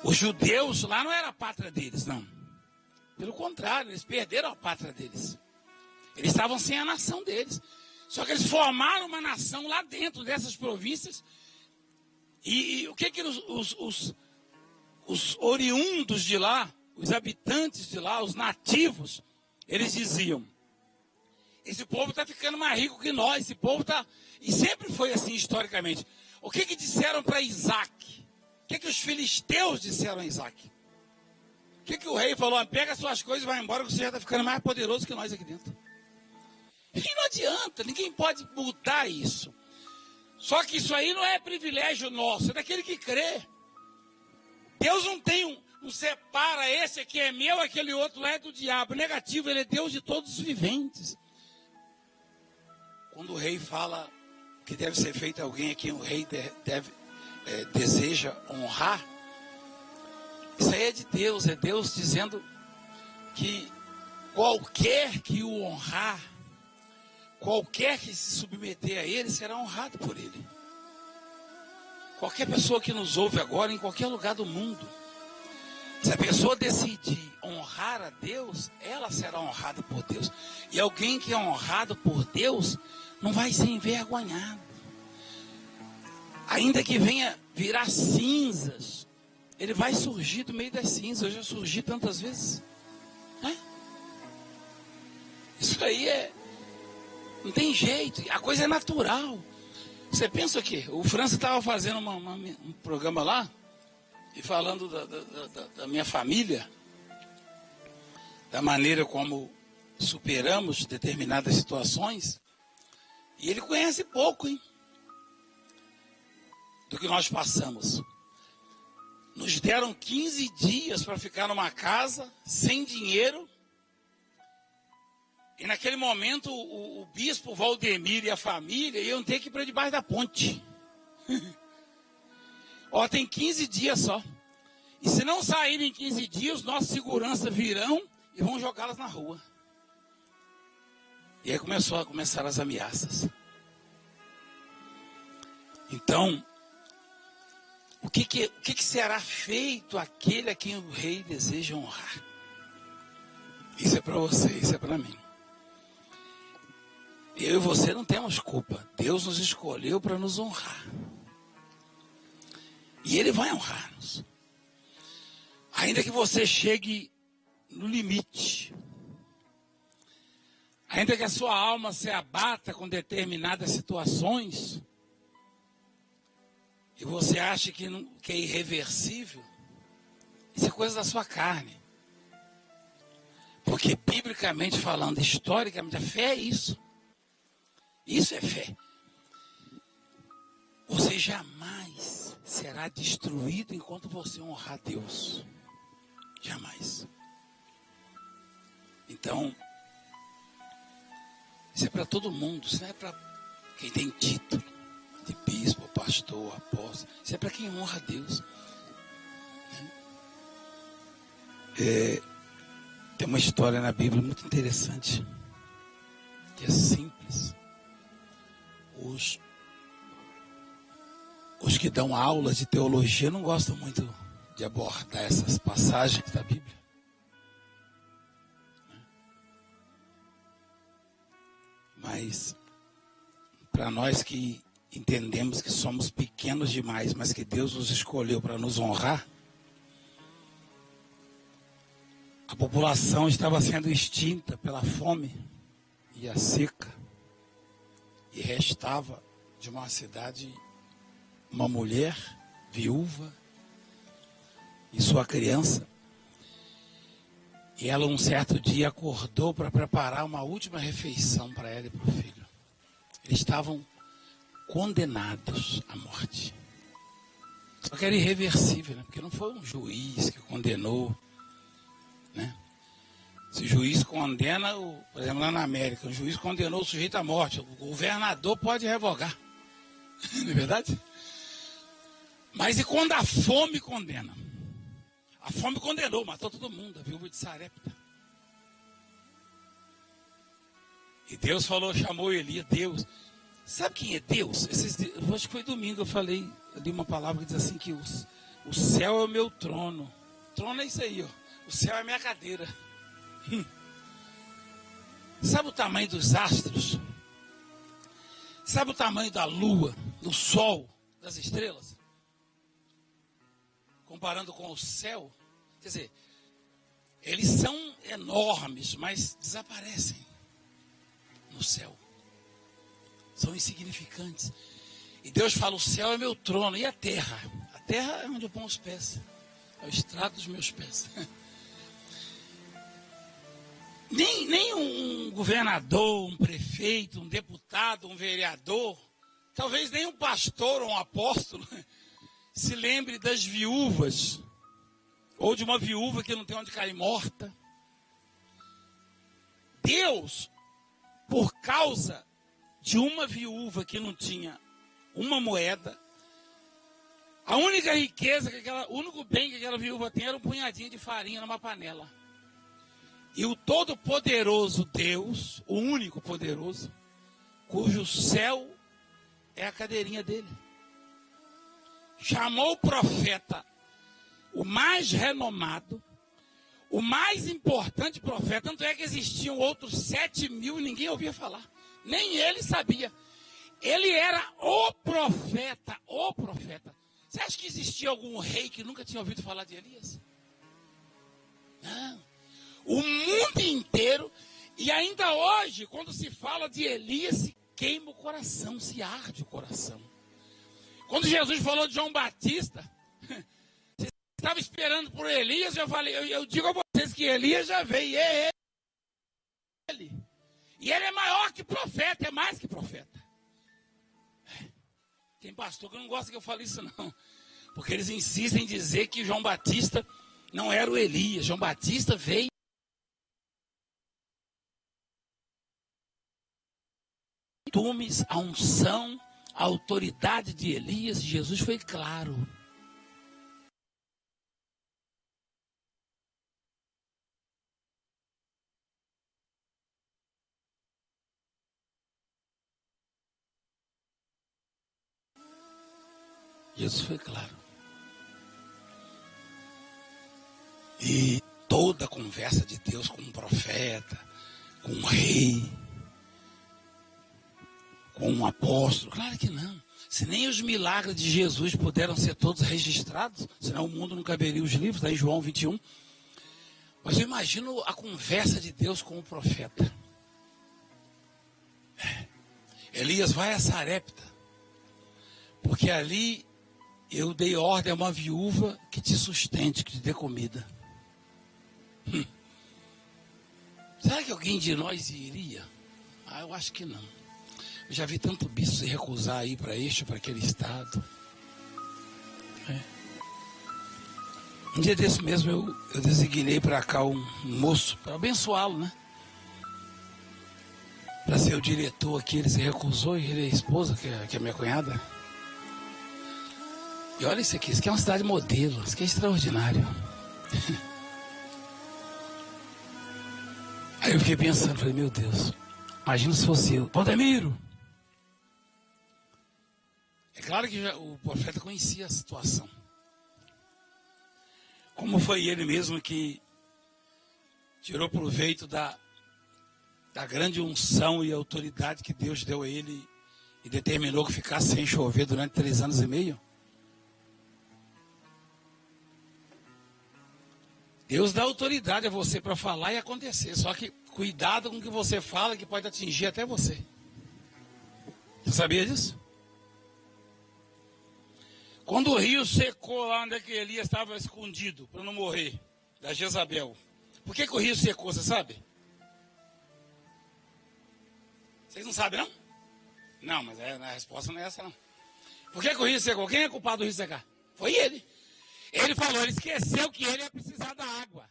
Os judeus lá não era a pátria deles, não. Pelo contrário, eles perderam a pátria deles. Eles estavam sem a nação deles. Só que eles formaram uma nação lá dentro dessas províncias. E o que os oriundos de lá, os habitantes de lá, os nativos, eles diziam: esse povo está ficando mais rico que nós, esse povo está... E sempre foi assim historicamente. O que disseram para Isaac? O que os filisteus disseram a Isaac? O que o rei falou? Pega suas coisas e vai embora, que você já está ficando mais poderoso que nós aqui dentro. E não adianta, ninguém pode mudar isso. Só que isso aí não é privilégio nosso, é daquele que crê. Deus não separa, esse aqui é meu, aquele outro lá é do diabo. Negativo, ele é Deus de todos os viventes. Quando o rei fala que deve ser feito a alguém a quem o rei deseja honrar, isso aí é Deus dizendo que qualquer que o honrar, qualquer que se submeter a ele, será honrado por ele. Qualquer pessoa que nos ouve agora, em qualquer lugar do mundo, Se a pessoa decidir honrar a Deus, ela será honrada por Deus. E alguém que é honrado por Deus não vai ser envergonhado. Ainda que venha virar cinzas, ele vai surgir do meio das cinzas. Eu já surgi tantas vezes. Né? Isso aí não tem jeito. A coisa é natural. Você pensa o quê? O França estava fazendo um programa lá e falando da minha família, da maneira como superamos determinadas situações. E ele conhece pouco, hein? Do que nós passamos. Nos deram 15 dias para ficar numa casa, sem dinheiro. E naquele momento o bispo Valdemir e a família iam ter que ir para debaixo da ponte. Ó, tem 15 dias só. E se não saírem em 15 dias, os nossos seguranças virão e vão jogá-las na rua. E aí começaram as ameaças. Então, o que será feito àquele a quem o rei deseja honrar? Isso é para você, isso é para mim. Eu e você não temos culpa. Deus nos escolheu para nos honrar. E Ele vai honrar-nos. Ainda que você chegue no limite. Ainda que a sua alma se abata com determinadas situações. E você acha que é irreversível. Isso é coisa da sua carne. Porque biblicamente falando, historicamente, a fé é isso. Isso é fé. Você jamais será destruído enquanto você honrar Deus. Jamais. Então, isso é para todo mundo. Isso não é para quem tem título de bispo, pastor, apóstolo. Isso é para quem honra a Deus. Tem uma história na Bíblia muito interessante, que é simples. Os que dão aulas de teologia não gostam muito de abordar essas passagens da Bíblia. Mas, para nós que entendemos que somos pequenos demais, mas que Deus nos escolheu para nos honrar, a população estava sendo extinta pela fome e a seca. E restava de uma cidade uma mulher viúva e sua criança. E ela um certo dia acordou para preparar uma última refeição para ela e para o filho. Eles estavam condenados à morte. Só que era irreversível, né? Porque não foi um juiz que condenou, né? Se o juiz condena, por exemplo, lá na América, o juiz condenou o sujeito à morte, o governador pode revogar. Não é verdade? Mas e quando a fome condena? A fome condenou, matou todo mundo, a viúva de Sarepta. E Deus falou, chamou Elias, Deus. Sabe quem é Deus? Acho que foi domingo, eu li uma palavra que diz assim, que o céu é o meu trono. Trono é isso aí, ó. O céu é a minha cadeira. Sabe o tamanho dos astros? Sabe o tamanho da lua, do sol, das estrelas? Comparando com o céu, quer dizer, eles são enormes, mas desaparecem no céu. São insignificantes. E Deus fala, o céu é meu trono. E a terra? A terra é onde eu ponho os pés. É o estrado dos meus pés. Nem um governador, um prefeito, um deputado, um vereador, talvez nem um pastor ou um apóstolo se lembre das viúvas, ou de uma viúva que não tem onde cair morta. Deus, por causa de uma viúva que não tinha uma moeda, a única riqueza, o único bem que aquela viúva tem era um punhadinho de farinha numa panela. E o todo-poderoso Deus, o único poderoso, cujo céu é a cadeirinha dele, chamou o profeta o mais renomado, o mais importante profeta. Tanto é que existiam outros 7.000 e ninguém ouvia falar. Nem ele sabia. Ele era o profeta, o profeta. Você acha que existia algum rei que nunca tinha ouvido falar de Elias? Não. O mundo inteiro, e ainda hoje, quando se fala de Elias, se queima o coração, se arde o coração. Quando Jesus falou de João Batista, você estava esperando por Elias, eu digo a vocês que Elias já veio, e é ele. E ele é maior que profeta, é mais que profeta. Tem pastor que não gosta que eu fale isso não, porque eles insistem em dizer que João Batista não era o Elias. João Batista veio a unção, a autoridade de Elias. Jesus foi claro. Jesus foi claro. E toda a conversa de Deus com um profeta, com um rei, com um apóstolo, claro que não. Se nem os milagres de Jesus puderam ser todos registrados, senão o mundo não caberia os livros, está em João 21. Mas eu imagino a conversa de Deus com o profeta. Elias, vai a Sarepta, porque ali eu dei ordem a uma viúva que te sustente, que te dê comida. Será que alguém de nós iria? Eu acho que não. Eu já vi tanto bispo se recusar a ir para este, para aquele estado. Um dia desse mesmo eu designei para cá um moço, para abençoá-lo, né? Para ser o diretor aqui. Ele se recusou, e ele é a esposa, que é a minha cunhada. E olha isso aqui é uma cidade modelo, isso aqui é extraordinário. Aí eu fiquei pensando, falei, meu Deus, imagina se fosse eu. Valdemiro! É claro que o profeta conhecia a situação. Como foi ele mesmo que tirou proveito da grande unção e autoridade que Deus deu a ele e determinou que ficasse sem chover durante 3 anos e meio? Deus dá autoridade a você para falar e acontecer. Só que cuidado com o que você fala, que pode atingir até você. Você sabia disso? Quando o rio secou lá onde é que Elias estava escondido, para não morrer, da Jezabel. Por que o rio secou, você sabe? Vocês não sabem, não? Não, mas a resposta não é essa, não. Por que o rio secou? Quem é culpado do rio secar? Foi ele. Ele falou, ele esqueceu que ele ia precisar da água.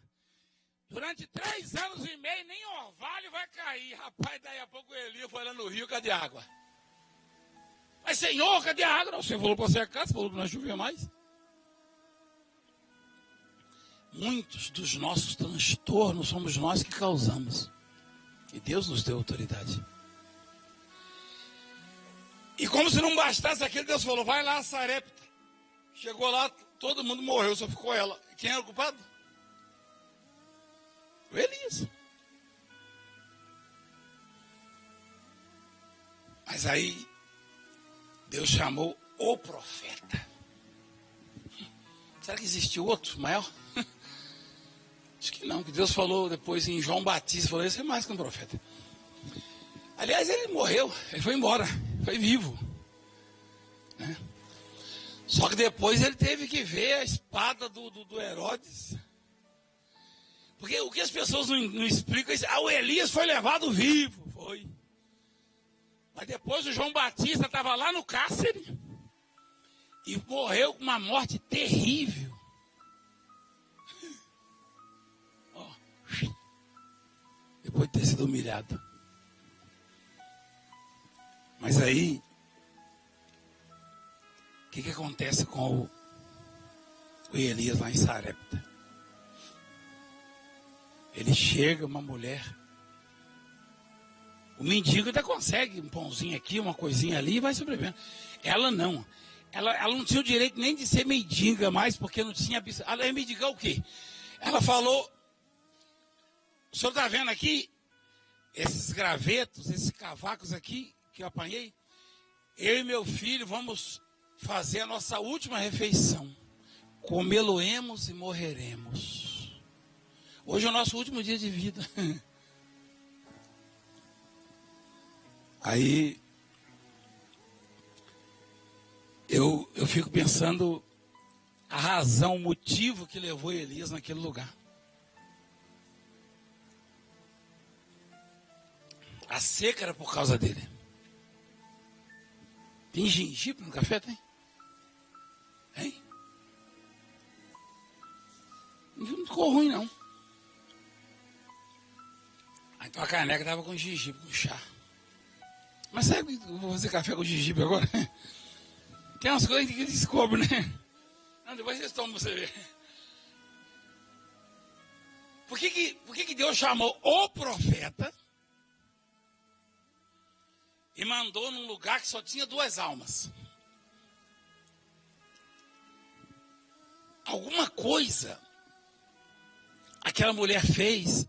Durante 3 anos e meio, nem orvalho vai cair. Rapaz, daí a pouco Elias foi lá no rio, cadê a água? Mas Senhor, cadê a água? Não, você falou para secar, você falou para não chover mais. Muitos dos nossos transtornos somos nós que causamos. E Deus nos deu autoridade. E como se não bastasse aquilo, Deus falou, vai lá a Sarepta. Chegou lá, todo mundo morreu, só ficou ela. Quem era o culpado? O Elias. Mas aí, Deus chamou o profeta. Será que existiu outro maior? Acho que não, que Deus falou depois em João Batista, falou, esse é mais que um profeta. Aliás, ele morreu, ele foi embora, foi vivo. Né? Só que depois ele teve que ver a espada do Herodes. Porque o que as pessoas não explicam é o Elias foi levado vivo. Foi. Mas depois o João Batista estava lá no cárcere e morreu com uma morte terrível. Oh. Depois de ter sido humilhado. Mas aí, o que acontece com o Elias lá em Sarepta? Ele chega, uma mulher. O mendigo ainda consegue um pãozinho aqui, uma coisinha ali e vai sobrevivendo. Ela não. ela não tinha o direito nem de ser mendiga mais, porque não tinha... Ela ia mendigar o quê? Ela falou, o senhor está vendo aqui, esses gravetos, esses cavacos aqui, que eu apanhei? Eu e meu filho vamos fazer a nossa última refeição. Comê-lo-emos e morreremos. Hoje é o nosso último dia de vida. Aí eu fico pensando a razão, o motivo que levou Elias naquele lugar. A seca era por causa dele. Tem gengibre no café, tem? Hein? Não ficou ruim, não. Aí então a caneca estava com gengibre, com chá. Mas sabe que eu vou fazer café com gengibre agora? Tem umas coisas que eles descobrem, né? Não, depois vocês tomam pra você ver. Por que Deus chamou o profeta e mandou num lugar que só tinha 2 almas? Alguma coisa aquela mulher fez,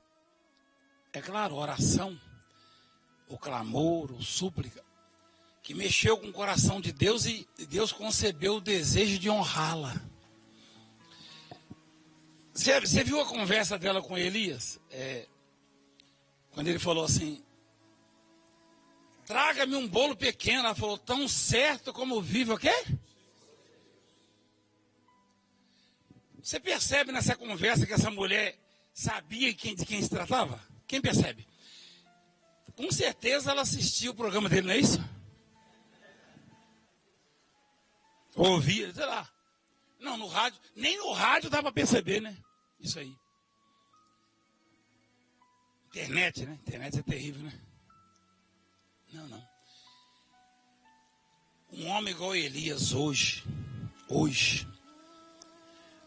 é claro, oração, o clamor, o súplica, que mexeu com o coração de Deus e Deus concebeu o desejo de honrá-la. Você viu a conversa dela com Elias? Quando ele falou assim, traga-me um bolo pequeno. Ela falou, tão certo como vive o quê? Você percebe nessa conversa que essa mulher sabia de quem se tratava? Quem percebe? Com certeza ela assistiu o programa dele, não é isso? Ouvia, sei lá. Não, no rádio, nem no rádio dá para perceber, né? Isso aí. Internet, né? Internet é terrível, né? Não. Um homem igual Elias hoje,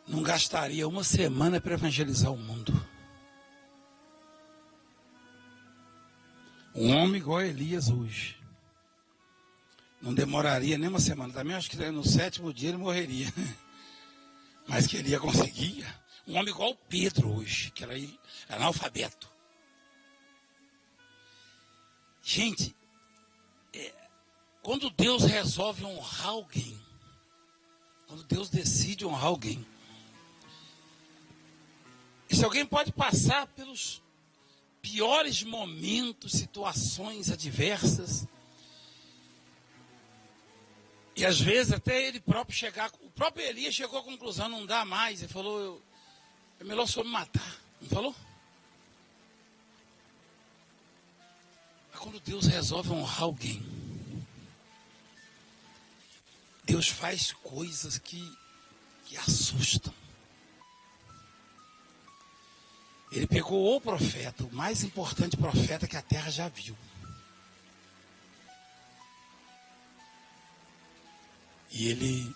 não gastaria uma semana para evangelizar o mundo. Um homem igual Elias hoje não demoraria nem uma semana. Também acho que no 7º dia ele morreria. Mas que ele ia conseguir. Um homem igual Pedro hoje, que era analfabeto. Gente, quando Deus resolve honrar alguém, quando Deus decide honrar alguém, esse alguém pode passar pelos piores momentos, situações adversas, e às vezes até ele próprio o próprio Elias chegou à conclusão, não dá mais, ele falou, é melhor só me matar, não falou? Mas quando Deus resolve honrar alguém, Deus faz coisas que assustam. Ele pegou o profeta, o mais importante profeta que a terra já viu. E ele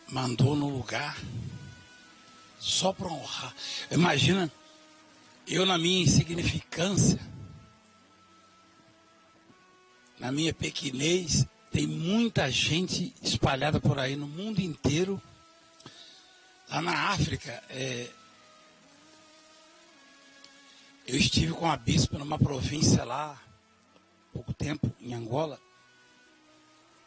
mandou no lugar só para honrar. Imagina, eu na minha insignificância, na minha pequenez, tem muita gente espalhada por aí no mundo inteiro. Lá na África, eu estive com a bispa numa província lá, há pouco tempo, em Angola.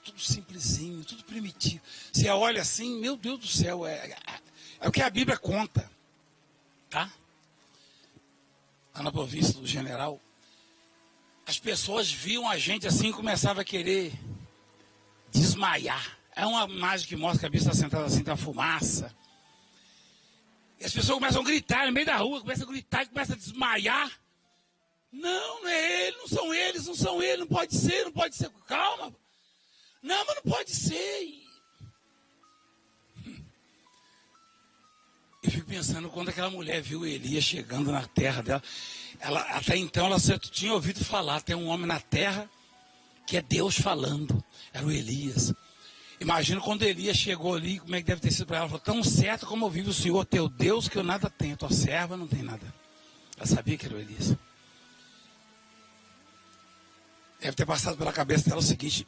Tudo simplesinho, tudo primitivo. Você olha assim, meu Deus do céu, é o que a Bíblia conta, tá? Lá na província do General, as pessoas viam a gente assim e começavam a querer desmaiar. É uma imagem que mostra que a bispa está sentada assim, tem uma fumaça. E as pessoas começam a gritar no meio da rua, começam a gritar e começam a desmaiar. Não, não é ele, não são eles, não pode ser. Calma. Não, mas não pode ser. Eu fico pensando quando aquela mulher viu Elias chegando na terra dela. Até então ela só tinha ouvido falar, tem um homem na terra que é Deus falando. Era o Elias. Imagina quando Elias chegou ali, como é que deve ter sido para ela. Ela falou, tão certo como vive o Senhor, teu Deus, que eu nada tenho. Tua serva não tem nada. Ela sabia que era o Elias. Deve ter passado pela cabeça dela o seguinte,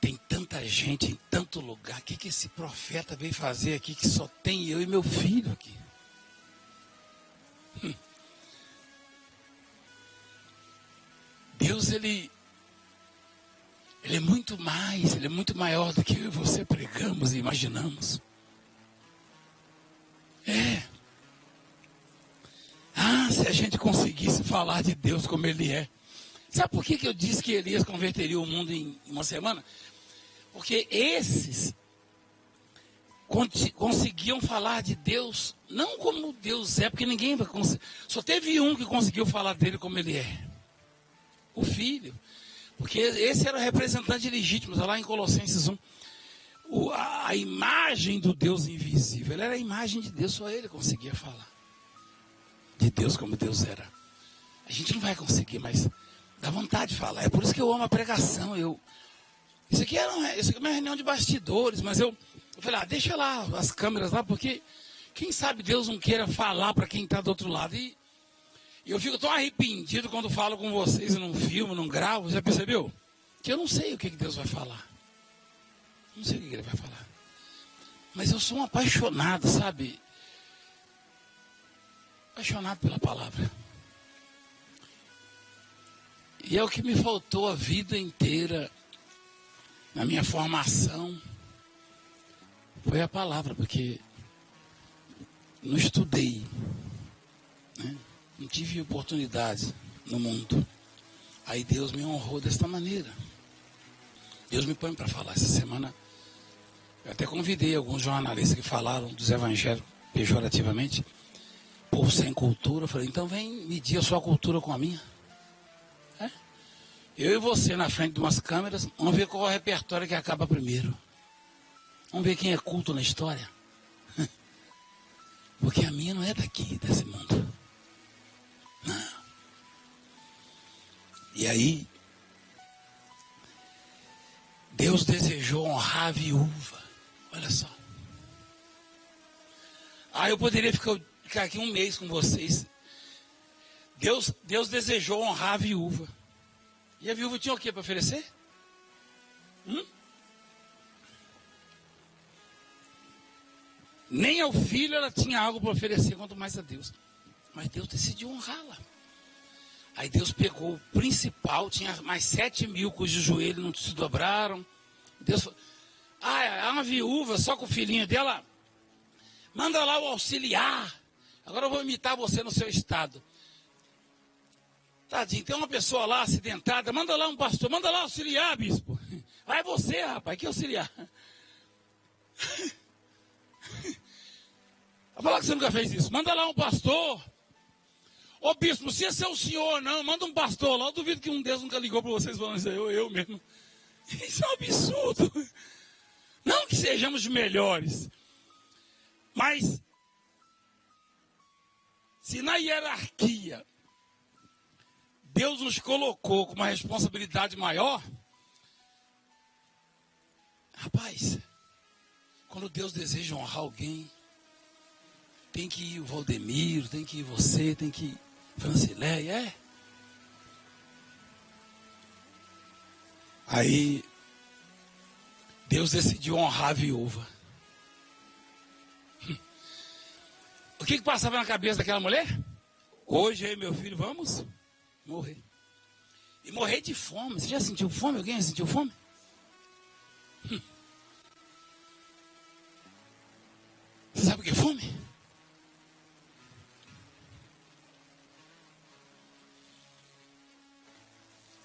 tem tanta gente em tanto lugar. O que esse profeta veio fazer aqui que só tem eu e meu filho aqui? Deus, ele é muito mais, ele é muito maior do que eu e você pregamos e imaginamos. Se a gente conseguisse falar de Deus como ele é. Sabe por que eu disse que Elias converteria o mundo em uma semana? Porque esses conseguiam falar de Deus, não como Deus é, porque ninguém vai conseguir. Só teve um que conseguiu falar dele como ele é. O Filho. Porque esse era o representante legítimo, está lá em Colossenses 1. A imagem do Deus invisível. Ele era a imagem de Deus, só ele conseguia falar de Deus como Deus era. A gente não vai conseguir, mas dá vontade de falar. É por isso que eu amo a pregação. Isso aqui é uma reunião de bastidores, mas eu falei, deixa lá as câmeras lá, porque quem sabe Deus não queira falar para quem está do outro lado. E eu fico tão arrependido quando falo com vocês e não filmo, não gravo, já percebeu? Que eu não sei o que Deus vai falar. Não sei o que ele vai falar. Mas eu sou um apaixonado, sabe? Apaixonado pela palavra. E é o que me faltou a vida inteira na minha formação. Foi a palavra, porque não estudei, né? Não tive oportunidade no mundo. Aí Deus me honrou desta maneira. Deus me põe para falar. Essa semana eu até convidei alguns jornalistas que falaram dos evangélicos pejorativamente. Povo sem cultura. Eu falei, então vem medir a sua cultura com a minha. Eu e você na frente de umas câmeras, vamos ver qual é o repertório que acaba primeiro. Vamos ver quem é culto na história. Porque a minha não é daqui, desse mundo. Não. E aí, Deus desejou honrar a viúva. Olha só. Eu poderia ficar aqui um mês com vocês. Deus desejou honrar a viúva. E a viúva tinha o que para oferecer? Nem ao filho ela tinha algo para oferecer, quanto mais a Deus. Mas Deus decidiu honrá-la. Aí Deus pegou o principal, tinha mais 7.000 cujos joelhos não se dobraram. Deus falou, é uma viúva só com o filhinho dela. Manda lá o auxiliar. Agora eu vou imitar você no seu estado. Tadinho, tem uma pessoa lá acidentada, manda lá um pastor, manda lá auxiliar, bispo. Vai você, rapaz, que auxiliar. Vai falar que você nunca fez isso. Manda lá um pastor. Ô bispo, se esse é o senhor, não, manda um pastor lá. Eu duvido que um Deus nunca ligou para vocês falando isso aí, eu mesmo. Isso é um absurdo. Não que sejamos melhores, mas se na hierarquia Deus nos colocou com uma responsabilidade maior, rapaz, quando Deus deseja honrar alguém, tem que ir o Valdemiro, tem que ir você, tem que ir Francileia, Aí, Deus decidiu honrar a viúva. O que passava na cabeça daquela mulher? Hoje eu e meu filho vamos morrer. E morrer de fome. Você já sentiu fome? Alguém já sentiu fome? Você sabe o que é fome?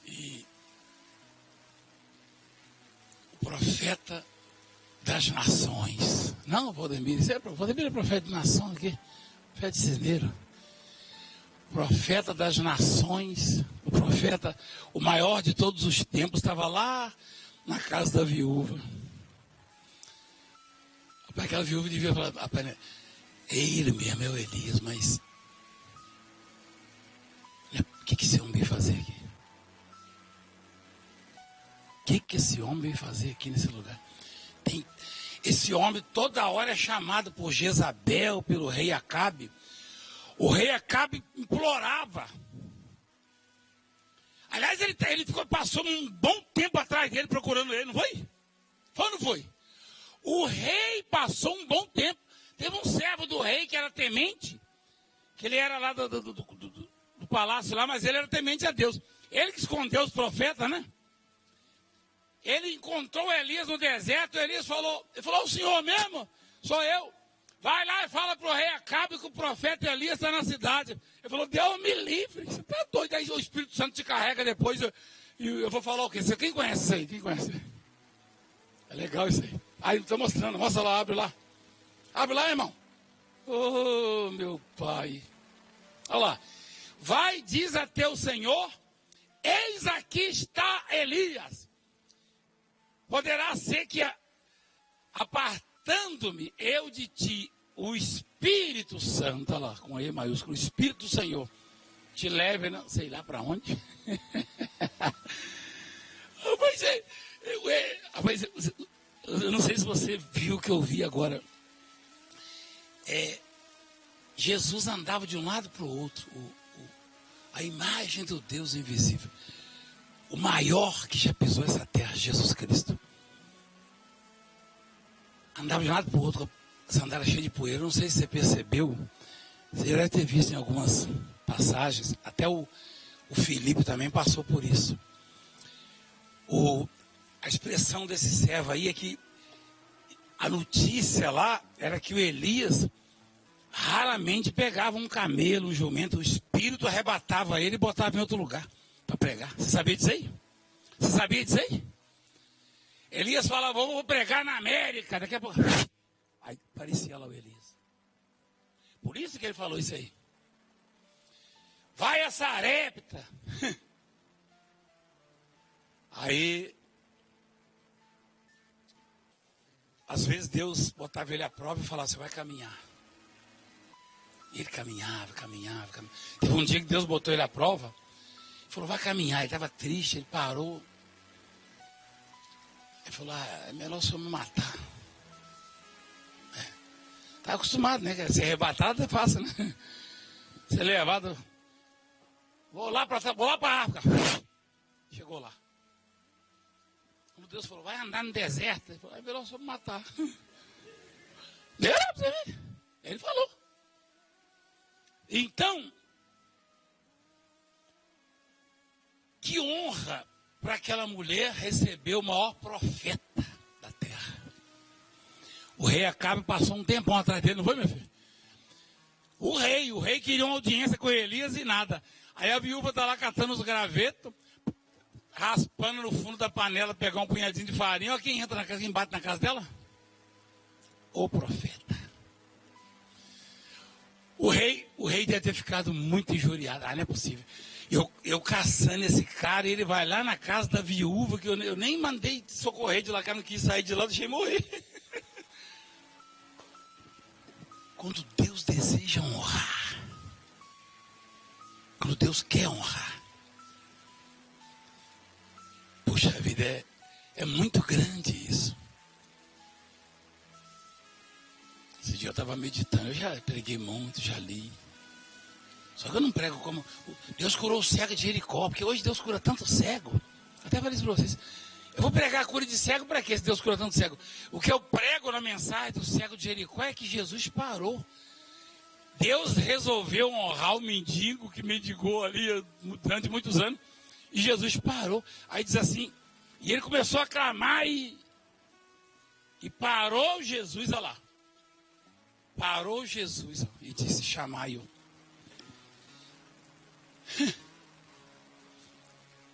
E o profeta das nações. Não, Valdemiro, Valdemiro é profeta de nação aqui. Profeta de cisneiro. Profeta das nações, o profeta, o maior de todos os tempos, estava lá na casa da viúva. Aquela viúva devia falar, é ele mesmo, é o Elias, mas o que esse homem veio fazer aqui? O que esse homem veio fazer aqui nesse lugar? Esse homem toda hora é chamado por Jezabel, pelo rei Acabe. O rei Acabe implorava. Aliás, passou um bom tempo atrás dele procurando ele, não foi? Foi ou não foi? O rei passou um bom tempo. Teve um servo do rei que era temente, que ele era lá do palácio lá, mas ele era temente a Deus. Ele que escondeu os profetas, né? Ele encontrou Elias no deserto, Elias falou, o senhor mesmo? Sou eu. Vai lá e fala para o rei Acabe que o profeta Elias está na cidade. Ele falou, Deus me livre, você está doido, aí o Espírito Santo te carrega depois, e eu vou falar o quê? Quem conhece isso aí? Quem conhece? É legal isso aí. Aí, estou mostrando, mostra lá, abre lá. Abre lá, irmão. Oh, meu pai. Olha lá. Vai, diz a teu Senhor, eis aqui está Elias. Poderá ser que, apartando-me eu de ti, o Espírito Santo, olha lá, com E maiúsculo, o Espírito do Senhor, te leve, não sei lá para onde. Eu não sei se você viu o que eu vi agora. Jesus andava de um lado para o outro, a imagem do Deus invisível. O maior que já pisou essa terra, Jesus Cristo. Andava de um lado para o outro, a sandália cheia de poeira. Não sei se você percebeu, você já deve ter visto em algumas passagens, até o Filipe também passou por isso. A expressão desse servo aí é que a notícia lá era que o Elias raramente pegava um camelo, um jumento, o Espírito arrebatava ele e botava em outro lugar para pregar. Você sabia disso aí? Você sabia disso aí? Elias falava, vou pregar na América, daqui a pouco. Aí aparecia lá o Elias. Por isso que ele falou isso aí. Vai a Sarepta. Aí, às vezes Deus botava ele à prova e falava, você vai caminhar. E ele caminhava. Teve um dia que Deus botou ele à prova, falou, vai caminhar. Ele estava triste, ele parou. Ele falou, é melhor o senhor me matar. Está acostumado, né? Ser arrebatado é fácil, né? Ser levado. Vou lá para a África. Chegou lá. Quando Deus falou, vai andar no deserto. Ele falou, é melhor o senhor me matar. Ele falou. Então, que honra para aquela mulher receber o maior profeta da terra. O rei Acabe passou um tempão atrás dele, não foi, meu filho? O rei queria uma audiência com Elias e nada. Aí a viúva está lá catando os gravetos, raspando no fundo da panela, pegar um punhadinho de farinha. Olha quem entra na casa, quem bate na casa dela. O profeta. O rei deve ter ficado muito injuriado. Não é possível. Eu caçando esse cara, ele vai lá na casa da viúva, que eu nem mandei socorrer de lá, que eu não quis sair de lá, deixei morrer. Quando Deus deseja honrar, quando Deus quer honrar, puxa vida, é muito grande isso. Esse dia eu estava meditando, eu já preguei muito, já li. Só que eu não prego como... Deus curou o cego de Jericó, porque hoje Deus cura tanto cego. Até falei isso para vocês. Eu vou pregar a cura de cego para quê, se Deus cura tanto cego? O que eu prego na mensagem do cego de Jericó é que Jesus parou. Deus resolveu honrar o mendigo que mendigou ali durante muitos anos. E Jesus parou. Aí diz assim, e ele começou a clamar e parou Jesus, olha lá. Parou Jesus e disse, chamai-o.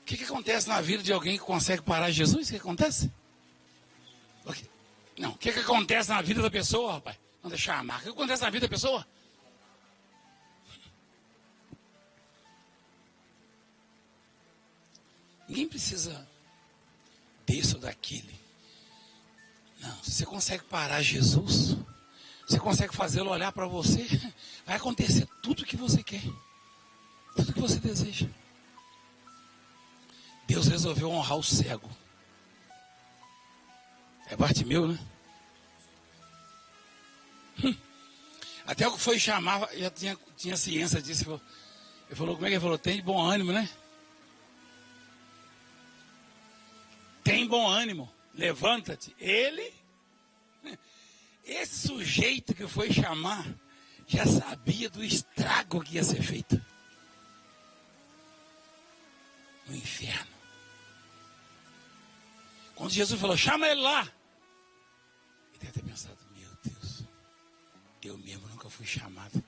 O que acontece na vida de alguém que consegue parar Jesus? O que acontece? Não, o que acontece na vida da pessoa, rapaz? Não deixar amar. O que acontece na vida da pessoa? Ninguém precisa desse ou daquele. Não, se você consegue parar Jesus, você consegue fazê-lo olhar para você, vai acontecer tudo o que você quer. Tudo que você deseja. Deus resolveu honrar o cego. É Bartimeu, né? Até o que foi chamar, já tinha ciência disso. Ele falou, como é que ele falou? Tem de bom ânimo, né? tem bom ânimo, levanta-te. Esse sujeito que foi chamar, já sabia do estrago que ia ser feito no inferno. Quando Jesus falou, chama ele lá, ele deve ter pensado, meu Deus, eu mesmo nunca fui chamado.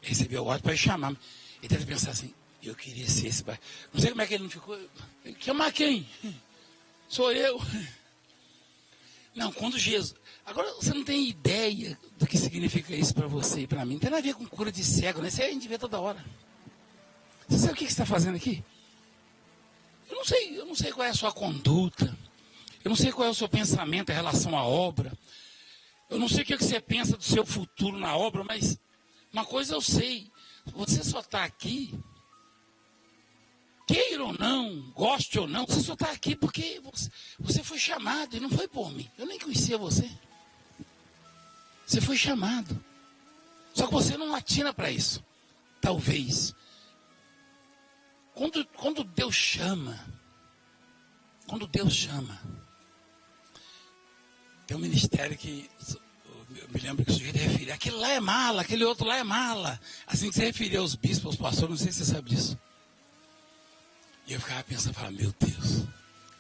Recebi o ordem para chamar. Ele deve pensar assim, eu queria ser esse. Não sei como é que ele não ficou. Chamar quem? Sou eu. Não, quando Jesus... Agora, você não tem ideia do que significa isso para você e para mim. Não tem nada a ver com cura de cego, né? Isso aí a gente vê toda hora. Você sabe o que você está fazendo aqui? Eu não sei qual é a sua conduta. Eu não sei qual é o seu pensamento em relação à obra. Eu não sei o que você pensa do seu futuro na obra, mas uma coisa eu sei. Você só está aqui, queira ou não, goste ou não, você só está aqui porque você foi chamado e não foi por mim. Eu nem conhecia você. Você foi chamado. Só que você não atina para isso. Talvez. Quando Deus chama, tem um ministério que, eu me lembro que o sujeito referia, aquele lá é mala, aquele outro lá é mala. Assim que você referia aos bispos, aos pastores, não sei se você sabe disso. E eu ficava pensando, meu Deus,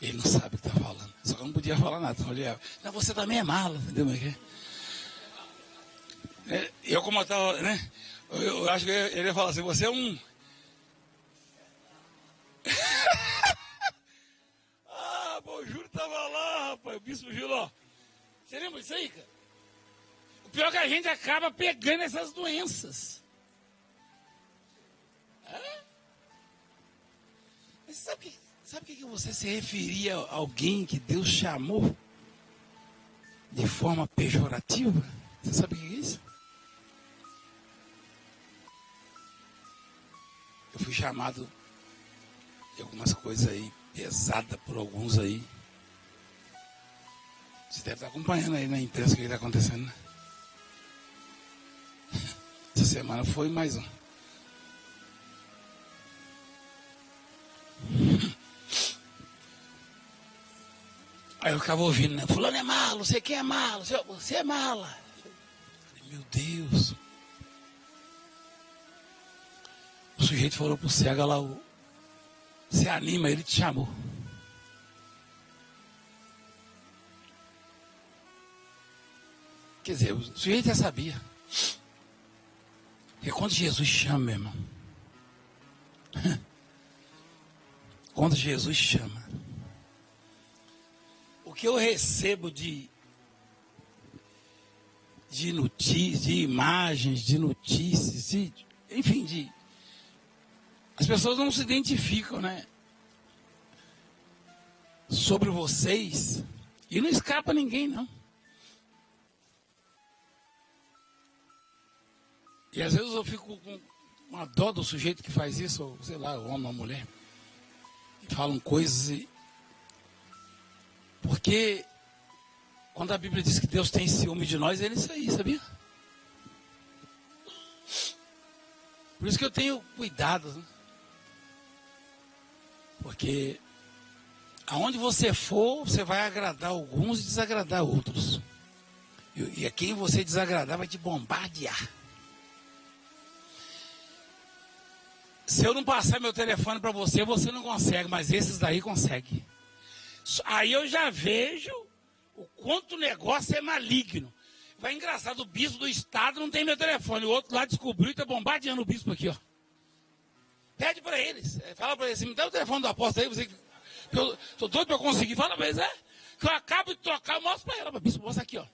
ele não sabe o que está falando. Só que eu não podia falar nada. Eu olhava, não, você também é mala, entendeu? Eu como eu estava, né? Eu acho que ele ia falar assim, você é um... Pô, o Júlio estava lá, rapaz, o bispo Júlio, ó. Você lembra disso aí, cara? O pior é que a gente acaba pegando essas doenças. Mas sabe o que você se referia a alguém que Deus chamou de forma pejorativa? Você sabe o que é isso? Eu fui chamado de algumas coisas aí, pesada por alguns aí. Você deve estar acompanhando aí na imprensa o que está acontecendo, né? Essa semana foi mais um. Aí eu ficava ouvindo, né? Fulano é malo, você quem é malo, você é mala. Meu Deus. O sujeito falou pro cego lá, você anima, ele te chamou. Quer dizer, o sujeito já sabia. Porque quando Jesus chama, meu irmão, quando Jesus chama, o que eu recebo de notícias, de imagens, de notícias, enfim, as pessoas não se identificam, né? Sobre vocês, e não escapa ninguém, não. E às vezes eu fico com uma dó do sujeito que faz isso, ou sei lá, o homem ou a mulher, e falam coisas porque quando a Bíblia diz que Deus tem ciúme de nós, é isso aí, sabia? Por isso que eu tenho cuidado, né? Porque aonde você for, você vai agradar alguns e desagradar outros. E a quem você desagradar vai te bombardear. Se eu não passar meu telefone para você, você não consegue, mas esses daí conseguem. Aí eu já vejo o quanto o negócio é maligno. Vai engraçado, o bispo do estado não tem meu telefone, o outro lá descobriu e está bombardeando o bispo aqui, ó. Pede para eles, fala para eles, me dá o telefone do apóstolo aí, eu estou doido para eu conseguir, fala para eles, que eu acabo de tocar, eu mostro para ela, bispo, mostra aqui, ó.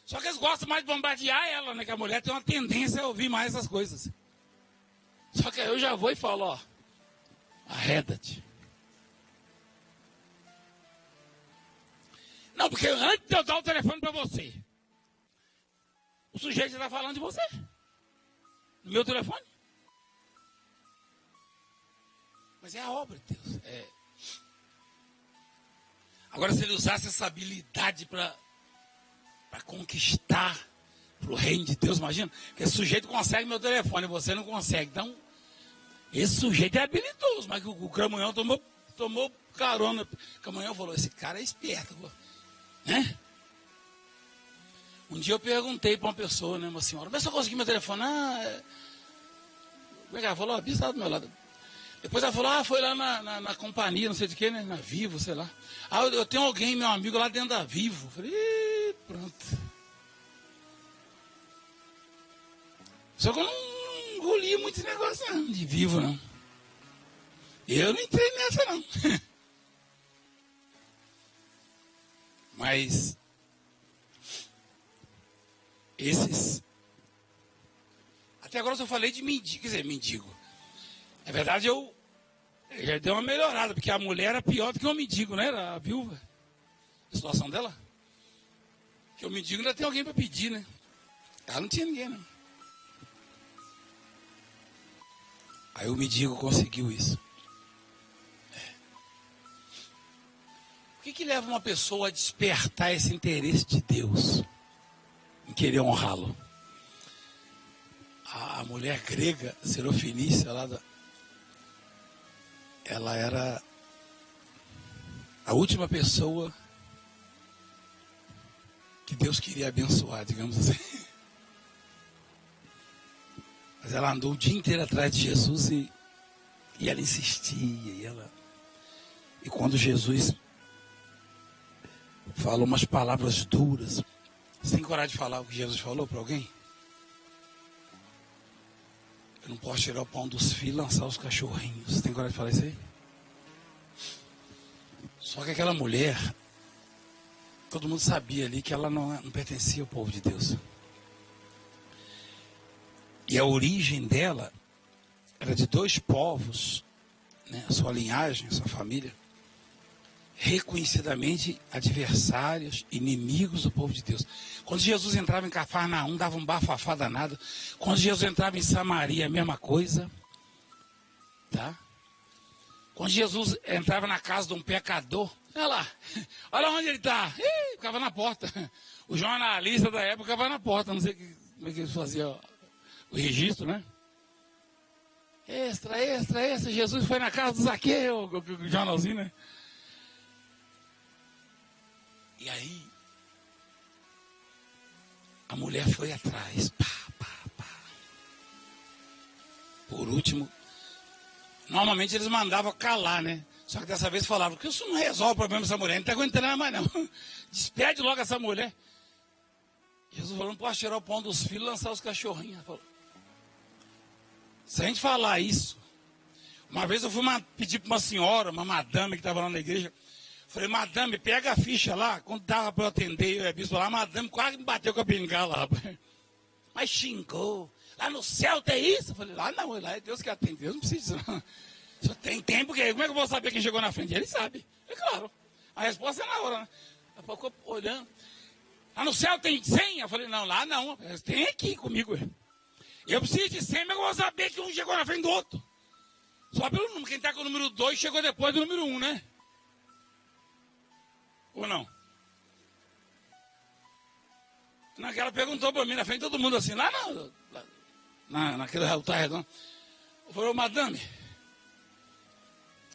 Só que eles gostam mais de bombardear ela, né, que a mulher tem uma tendência a ouvir mais essas coisas. Só que aí eu já vou e falo, ó, arreda-te. Não, porque antes de eu dar o telefone para você, o sujeito já está falando de você. No meu telefone. Mas é a obra de Deus. Agora, se ele usasse essa habilidade para conquistar para o reino de Deus, imagina, que esse sujeito consegue meu telefone, você não consegue. Então, esse sujeito é habilidoso, mas o cramunhão tomou tomou carona. Camanhão falou, esse cara é esperto, né? Um dia eu perguntei para uma pessoa, né, uma senhora, mas se eu conseguir meu telefone, como é que ela falou? A bicha estava do meu lado. Depois ela falou, foi lá na companhia, não sei de quê, né, na Vivo, sei lá. Eu tenho alguém, meu amigo, lá dentro da Vivo. Eu falei, pronto. Só que eu não engoli muito esse negócio, não, de Vivo, não. Eu não entrei nessa, não. Mas esses... Até agora eu só falei de mendigo, quer dizer, mendigo. Na verdade, eu já dei uma melhorada, porque a mulher era pior do que o mendigo, não era? A viúva. A situação dela. Porque o mendigo ainda tem alguém para pedir, né? Ela não tinha ninguém, não. Aí o mendigo conseguiu isso. O que leva uma pessoa a despertar esse interesse de Deus em querer honrá-lo? A mulher grega, Serofenícia, ela era a última pessoa que Deus queria abençoar, digamos assim. Mas ela andou o dia inteiro atrás de Jesus e ela insistia. E quando Jesus falou umas palavras duras, você tem coragem de falar o que Jesus falou para alguém? Eu não posso tirar o pão dos filhos e lançar os cachorrinhos. Você tem coragem de falar isso aí? Só que aquela mulher, todo mundo sabia ali que ela não pertencia ao povo de Deus. E a origem dela era de dois povos, né? A sua linhagem, a sua família, reconhecidamente adversários, inimigos do povo de Deus. Quando Jesus entrava em Cafarnaum, dava um bafafá danado. Quando Jesus entrava em Samaria, a mesma coisa. Tá? Quando Jesus entrava na casa de um pecador, olha lá, olha onde ele está. Ficava na porta. O jornalista da época ficava na porta. Não sei como é que eles faziam o registro, né? Extra. Jesus foi na casa do Zaqueu, o jornalzinho, né? E aí, a mulher foi atrás. Pá. Por último, normalmente eles mandavam calar, né? Só que dessa vez falavam que isso não resolve o problema dessa mulher, não está aguentando mais não. Despede logo essa mulher. Jesus falou, não pode tirar o pão dos filhos e lançar os cachorrinhos. Falou, se a gente falar isso, uma vez eu fui pedir para uma senhora, uma madame que estava lá na igreja, falei, madame, pega a ficha lá. Quando dava para eu atender, eu ia bispo lá, madame quase me bateu com a bengala, rapaz. Mas xingou. Lá no céu tem isso? Eu falei, lá não, lá é Deus que atende. Deus não precisa disso, não. Só tem tempo que... Como é que eu vou saber quem chegou na frente? Ele sabe. É claro. A resposta é na hora, né? Ela ficou olhando. Lá no céu tem 100? Eu falei, não, lá não. Tem aqui comigo. Eu preciso de 100, mas eu vou saber que um chegou na frente do outro. Só pelo número. Quem está com o número 2 chegou depois do número 1, né? Ou não? Ela perguntou para mim, na frente de todo mundo assim, lá naquele altar redondo. Eu falei, madame,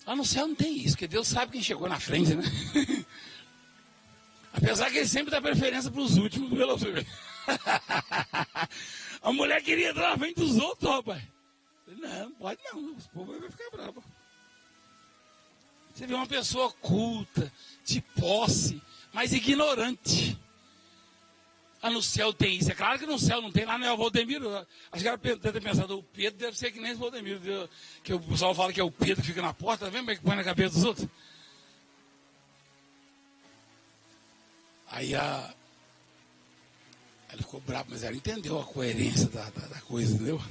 lá no céu não tem isso, porque Deus sabe quem chegou na frente, né? Apesar que ele sempre dá preferência para os últimos, pelo menos. A mulher queria entrar na frente dos outros, rapaz. Eu falei, não pode não, o povo vai ficar bravo. Você vê uma pessoa culta, de posse, mas ignorante. Lá no céu tem isso. É claro que no céu não tem, lá não é o Valdemiro. Acho que ela deve ter pensado, o Pedro deve ser que nem esse Valdemiro. Que o pessoal fala que é o Pedro que fica na porta, tá vendo como é que põe na cabeça dos outros? Aí ela ficou brava, mas ela entendeu a coerência da coisa, entendeu?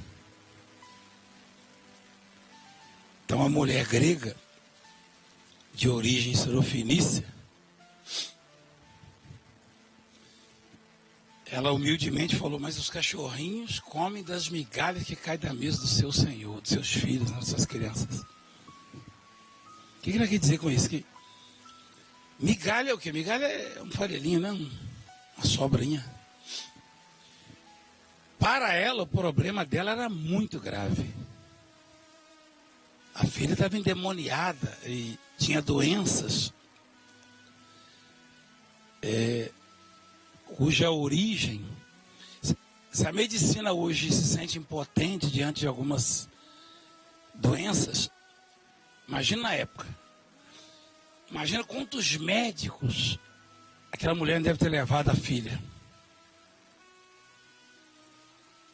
Então a mulher grega, de origem serofenícia, ela humildemente falou, mas os cachorrinhos comem das migalhas que caem da mesa do seu senhor, dos seus filhos, das suas crianças. O que ela quer dizer com isso? Que migalha é o quê? Migalha é um farelinho, né? Uma sobrinha. Para ela, o problema dela era muito grave. A filha estava endemoniada e tinha doenças cuja origem, se a medicina hoje se sente impotente diante de algumas doenças, imagina na época. Imagina quantos médicos aquela mulher deve ter levado a filha.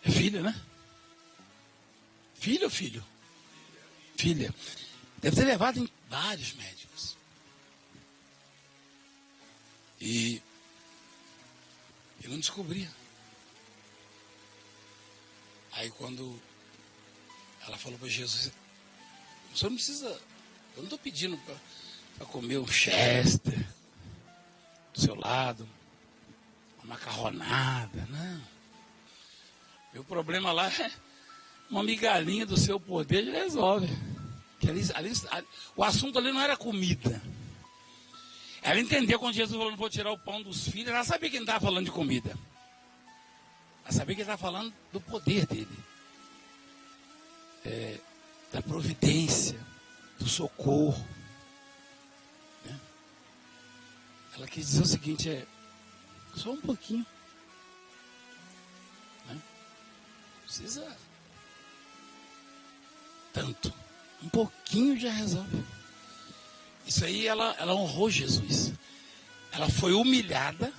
É filha, né? Filho ou filho? Filha. Deve ter levado em vários médicos. E eu não descobria. Aí quando ela falou para Jesus, o senhor não precisa, eu não estou pedindo para comer um Chester do seu lado, uma macarronada, não. Meu problema lá é uma migalhinha do seu poder, ele resolve. O assunto ali não era comida. Ela entendeu quando Jesus falou, não vou tirar o pão dos filhos, ela sabia que ele não estava falando de comida. Ela sabia que ele estava falando do poder dele. Da providência, do socorro. Né? Ela quis dizer o seguinte, só um pouquinho. Né? Não precisa tanto. Um pouquinho já resolve. Isso aí ela honrou Jesus. Ela foi humilhada.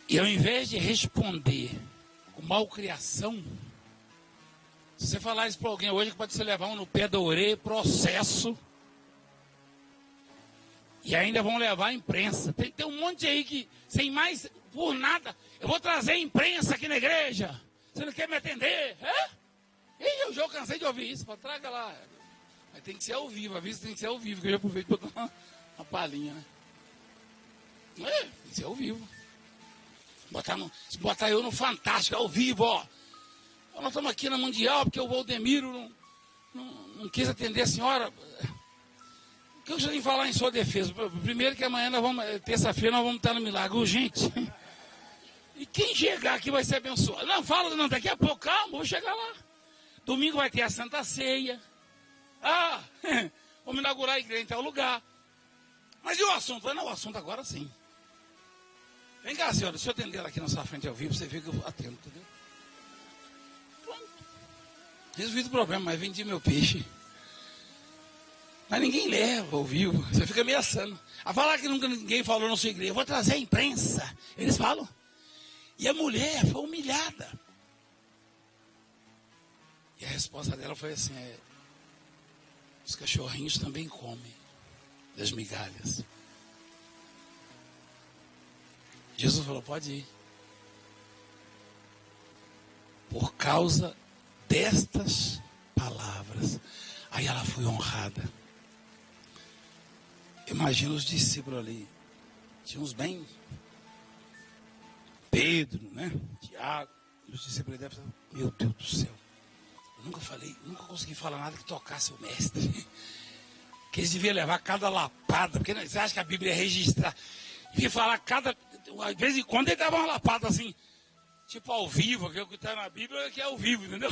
E ao invés de responder com malcriação, se você falar isso para alguém hoje, pode ser levar um no pé da orelha, processo. E ainda vão levar a imprensa. Tem um monte aí que, sem mais, por nada, eu vou trazer a imprensa aqui na igreja. Você não quer me atender? Eu já cansei de ouvir isso. Traga lá. Mas tem que ser ao vivo. A vista tem que ser ao vivo, que eu já aproveito para botar uma palhinha, né? Tem que ser ao vivo. Se botar eu no Fantástico, ao vivo, ó. Nós estamos aqui na Mundial, porque o Valdemiro não quis atender a senhora. O que eu já tenho que falar em sua defesa? Primeiro que amanhã, terça-feira, nós vamos estar no Milagre Urgente. E quem chegar aqui vai ser abençoado. Não, daqui a pouco, calma, vou chegar lá. Domingo vai ter a Santa Ceia. Vamos inaugurar a igreja em tal lugar. Mas e o assunto? Não, o assunto agora sim. Vem cá, senhora, deixa eu atender aqui na sua frente ao vivo, você vê que eu atendo, entendeu? Pronto. Resolvido o problema, mas vendi meu peixe. Mas ninguém leva ao vivo, você fica ameaçando. A falar que nunca ninguém falou na sua igreja, eu vou trazer a imprensa. Eles falam. E a mulher foi humilhada. E a resposta dela foi assim, os cachorrinhos também comem das migalhas. Jesus falou, pode ir. Por causa destas palavras. Aí ela foi honrada. Imagina os discípulos ali. Tinha uns bem... Pedro, né? Tiago. Os discípulos devem falar, meu Deus do céu. Eu nunca consegui falar nada que tocasse o mestre. Que eles deviam levar cada lapada. Porque você acha que a Bíblia é registrar? Devia falar de vez em quando ele dava uma lapada assim, tipo ao vivo, que é o que está na Bíblia, que é ao vivo, entendeu?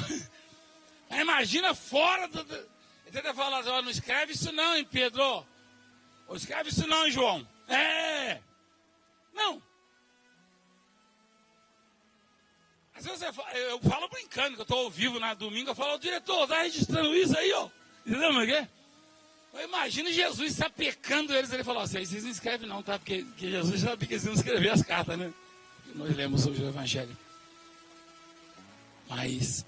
Mas imagina fora do. Ele tenta falar, não escreve isso não, hein, Pedro? Ou escreve isso não, hein, João? Não. Às vezes eu falo brincando, que eu estou ao vivo na domingo, eu falo, diretor, está registrando isso aí, ó. Entendeu, meu quê? Imagina Jesus sapecando eles. Ele falou assim, vocês não escrevem não, tá? Porque Jesus sabia que eles iam escrever as cartas, né? Nós lemos hoje o Evangelho. Mas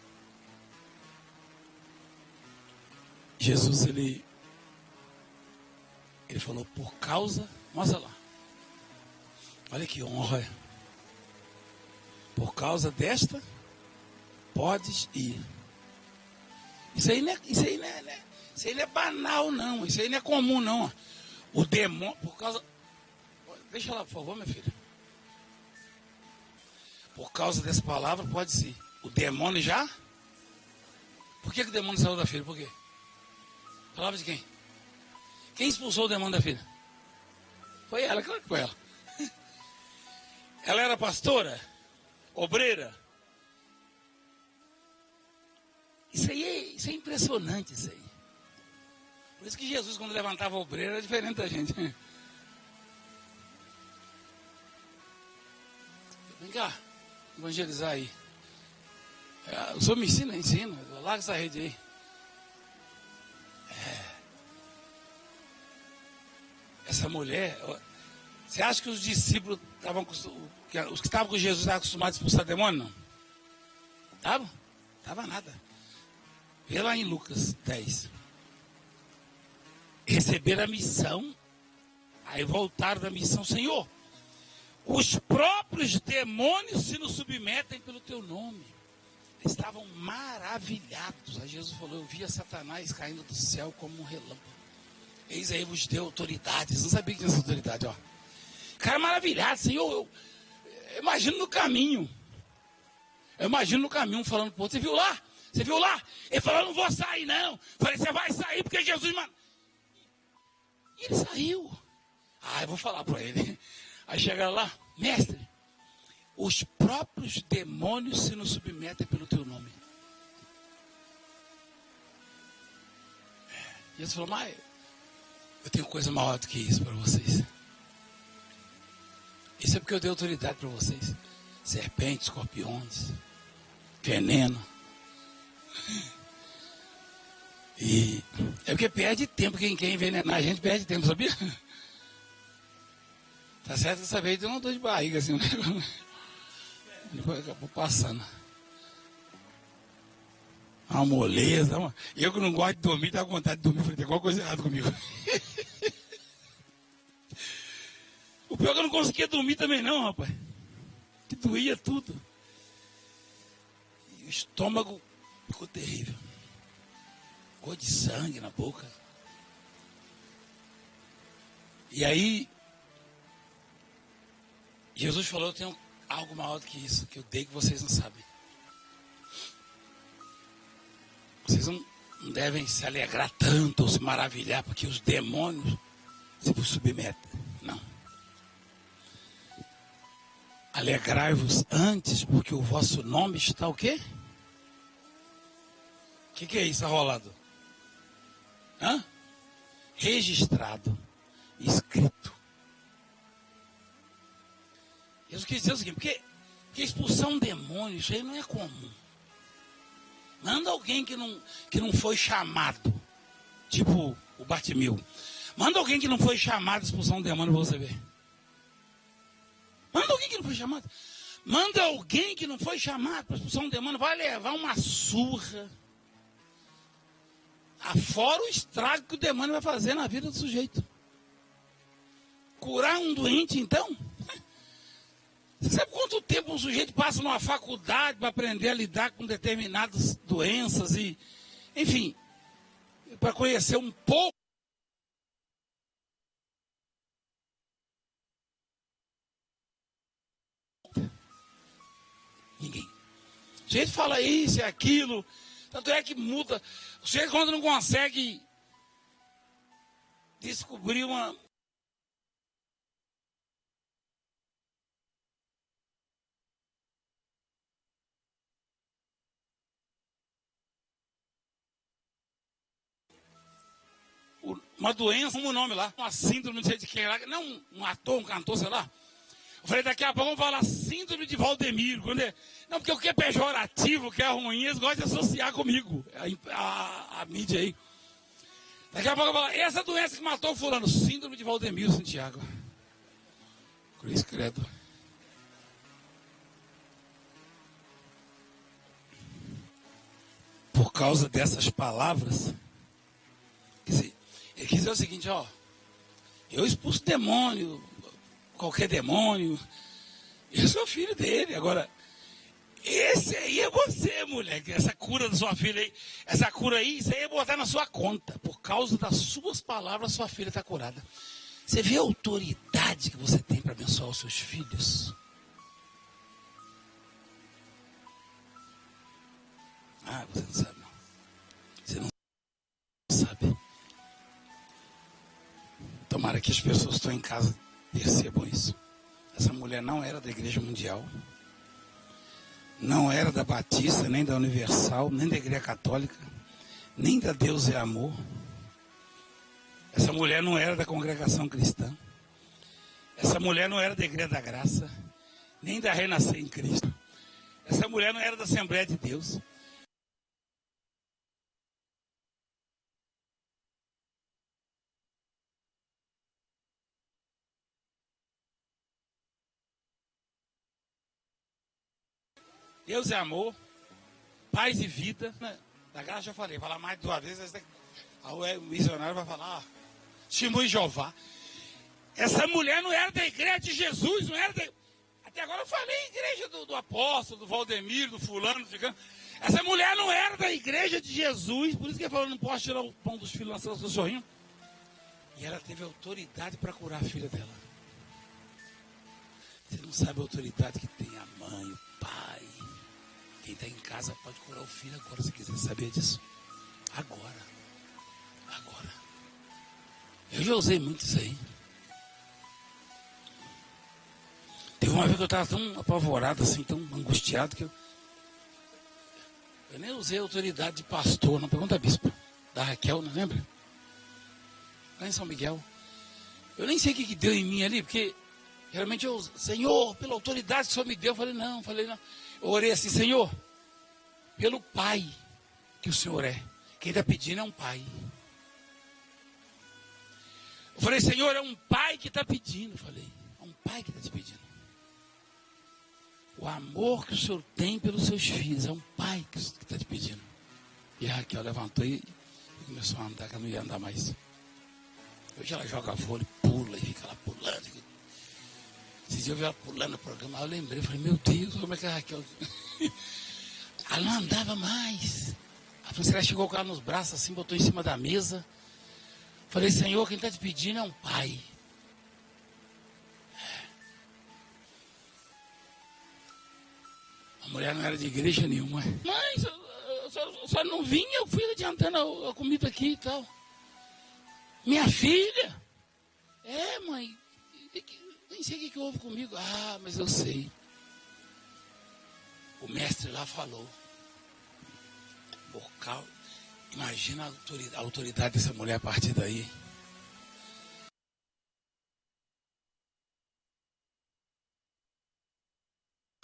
Jesus, ele falou, por causa, mostra lá. Olha que honra. Por causa desta, podes ir. Isso aí não é banal, não. Isso aí não é comum, não. O demônio, por causa... Deixa lá, por favor, minha filha. Por causa dessa palavra, pode ser. O demônio já... Por que o demônio saiu da filha? Por quê? Palavra de quem? Quem expulsou o demônio da filha? Foi ela, claro que foi ela. Ela era pastora? Obreira? Isso é impressionante, isso aí. Por isso que Jesus, quando levantava o obreiro, era diferente da gente. Vem cá, evangelizar aí. O senhor me ensina? Ensina. Larga essa rede aí. Essa mulher, você acha que os discípulos estavam, os que estavam com Jesus estavam acostumados a expulsar demônio? Não. Estavam? Estava nada. Vê lá em Lucas 10. Receberam a missão, aí voltaram da missão. Senhor, os próprios demônios se nos submetem pelo teu nome. Eles estavam maravilhados. Aí Jesus falou, eu via Satanás caindo do céu como um relâmpago. Eis aí vos deu autoridade. Eles não sabiam que tinha essa autoridade, ó. Cara maravilhado, Senhor, eu imagino no caminho. Eu imagino no caminho falando pro outro, você viu lá? Você viu lá? Ele falou, não vou sair não. Eu falei, você vai sair porque Jesus... E ele saiu. Ah, eu vou falar para ele. Aí chegaram lá, mestre, os próprios demônios se nos submetem pelo teu nome. Jesus falou, mas eu tenho coisa maior do que isso para vocês. Isso é porque eu dei autoridade para vocês. Serpentes, escorpiões, veneno. E é porque perde tempo. Quem quer envenenar a gente perde tempo, sabia? Tá certo que dessa vez deu uma dor de barriga assim. Depois acabou passando. Uma moleza. Eu que não gosto de dormir, dá vontade de dormir. Falei, tem alguma coisa errada comigo. O pior é que eu não conseguia dormir também não, rapaz. Que doía tudo. E o estômago ficou terrível. Cor de sangue na boca. E aí, Jesus falou, eu tenho algo maior do que isso, que eu dei que vocês não sabem. Vocês não devem se alegrar tanto ou se maravilhar, porque os demônios se vos submetem. Não. Alegrai-vos antes, porque o vosso nome está o quê? O que é isso, arrolado? Hã? Registrado, escrito. Eu quis dizer o seguinte, porque expulsar um demônio, isso aí não é comum. Manda alguém que não foi chamado, tipo o Bartimeu. Manda alguém que não foi chamado a expulsar um demônio para você ver. Manda alguém que não foi chamado. Manda alguém que não foi chamado para expulsar um demônio, vai levar uma surra. Afora o estrago que o demônio vai fazer na vida do sujeito. Curar um doente, então? Você sabe quanto tempo um sujeito passa numa faculdade para aprender a lidar com determinadas doenças e, enfim, para conhecer um pouco? Ninguém. O sujeito fala isso e aquilo, tanto é que muda. O sujeito quando não consegue descobrir uma... uma doença, como o nome lá, uma síndrome, não sei de quem lá, não um ator, um cantor, sei lá. Eu falei, daqui a pouco vamos falar síndrome de Valdemiro. Não, porque o que é pejorativo, o que é ruim, eles gostam de associar comigo, a mídia aí. Daqui a pouco eu vou falar, essa doença que matou o fulano, síndrome de Valdemiro, Santiago. Cruz credo. Por causa dessas palavras, ele quis dizer o seguinte, ó, eu expulso demônio, qualquer demônio, eu sou filho dele. Agora, esse aí é você, moleque, essa cura da sua filha aí, essa cura aí, isso aí é botar na sua conta. Por causa das suas palavras, sua filha está curada. Você vê a autoridade que você tem para abençoar os seus filhos? Ah, você não sabe não. Você não sabe. Tomara que as pessoas que estão em casa percebam isso. Essa mulher não era da Igreja Mundial, não era da Batista, nem da Universal, nem da Igreja Católica, nem da Deus é Amor. Essa mulher não era da congregação cristã. Essa mulher não era da Igreja da Graça, nem da Renascer em Cristo. Essa mulher não era da Assembleia de Deus. Deus é amor, paz e vida. Da Graça já falei, falar mais de 2 vezes. O missionário vai falar, testemunho de Jeová. Essa mulher não era da Igreja de Jesus, não era da... Até agora eu falei igreja do apóstolo, do Valdemiro, do fulano, do ciclano. Essa mulher não era da Igreja de Jesus, por isso que ele falou, não posso tirar o pão dos filhos do seu sorrinho. E ela teve autoridade para curar a filha dela. Você não sabe a autoridade que tem a mãe, o pai. Quem está em casa pode curar o filho agora, se quiser saber disso. Agora. Eu já usei muito isso aí. Teve uma vez que eu estava tão apavorado, assim, tão angustiado, que eu nem usei a autoridade de pastor, não. Pergunta a bispo, da Raquel, não lembra? Lá em São Miguel. Eu nem sei o que deu em mim ali, porque geralmente eu, Senhor, pela autoridade que o Senhor me deu, eu falei não. Eu orei assim, Senhor, pelo pai que o Senhor é. Quem está pedindo é um pai. Eu falei, Senhor, é um pai que está pedindo. Eu falei, é um pai que está te pedindo. O amor que o Senhor tem pelos seus filhos, é um pai que está te pedindo. E a Raquel levantou e começou a andar, que ela não ia andar mais. Hoje ela joga vôlei, pula e fica lá pulando. Esses dias eu vi ela pulando no programa, eu lembrei, falei, meu Deus, como é que a Raquel... Ela não andava mais. A Francela chegou com ela nos braços assim, botou em cima da mesa. Falei, Senhor, quem está te pedindo é um pai. A mulher não era de igreja nenhuma. Mas eu só não vinha, eu fui adiantando a comida aqui e tal. Minha filha? É, mãe, nem sei o que houve comigo. Ah, mas eu sei. O mestre lá falou. Por causa... Imagina a autoridade dessa mulher a partir daí.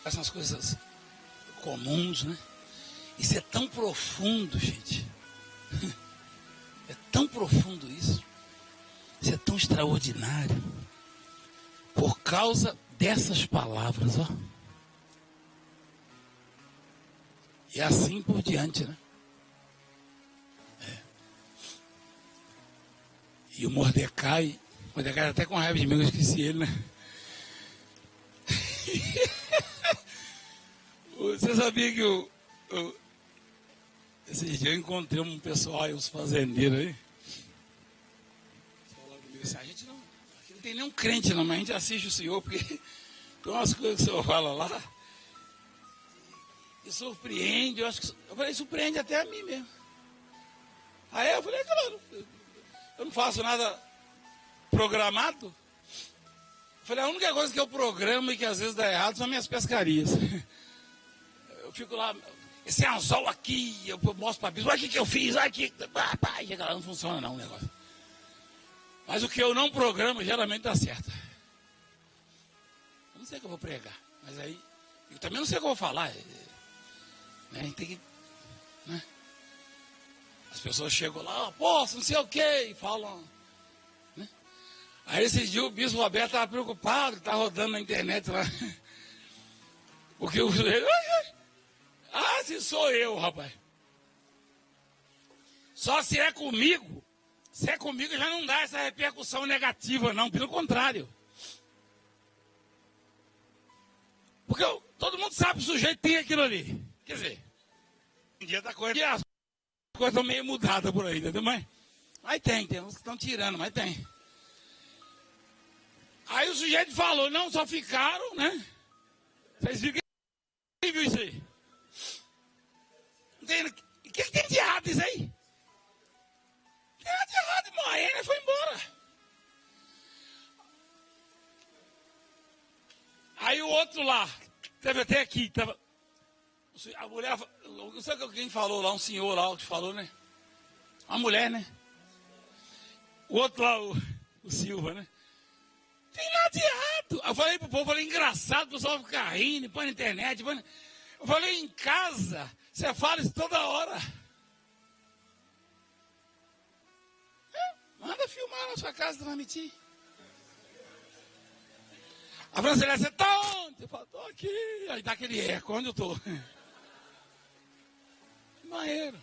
Essas são as coisas comuns, né? Isso é tão profundo, gente. É tão profundo isso. Isso é tão extraordinário. Por causa dessas palavras, ó. E assim por diante, né? E o Mordecai até com raiva de mim, eu esqueci ele, né? Você sabia que esse dia eu encontrei um pessoal aí, uns fazendeiros aí. A gente não tem nenhum crente não, mas a gente assiste o Senhor, porque tem umas coisas que o Senhor fala lá. E surpreende, eu falei, surpreende até a mim mesmo. Aí eu falei, claro, eu não faço nada programado. Eu falei, a única coisa que eu programo e que às vezes dá errado são minhas pescarias. Eu fico lá, esse anzol aqui, eu mostro para a bispo, olha o que eu fiz, olha aqui. Não funciona não o negócio. Mas o que eu não programo geralmente dá certo. Eu não sei o que eu vou pregar, mas aí, eu também não sei o que eu vou falar. Né? Tem que... Né? As pessoas chegam lá, posso, não sei o quê, e falam. Né? Aí esses dias o bispo Roberto estava preocupado, está rodando na internet lá. Porque o sujeito. Ah, se sou eu, rapaz. Só se é comigo já não dá essa repercussão negativa, não, pelo contrário. Porque todo mundo sabe que o sujeito tem aquilo ali. Quer dizer, um dia da coisa. As coisas estão meio mudadas por aí, entendeu? Mas tem uns que estão tirando, mas tem. Aí o sujeito falou, não, só ficaram, né? Vocês viram quem viu isso aí? O que tem de errado isso aí? Não tem nada de errado, irmão. Aí ele foi embora. Aí o outro lá, teve até aqui, tava. A mulher, não sei quem falou lá, um senhor lá que falou, né? Uma mulher, né? O outro lá, o Silva, né? Tem nada de errado. Eu falei pro povo, engraçado, o pessoal fica rindo, põe na internet. Eu falei, em casa, você fala isso toda hora. Manda filmar na sua casa, transmitir. A Francilé, você tá onde? Eu falo, tô aqui. Aí dá aquele eco, onde eu tô? No banheiro.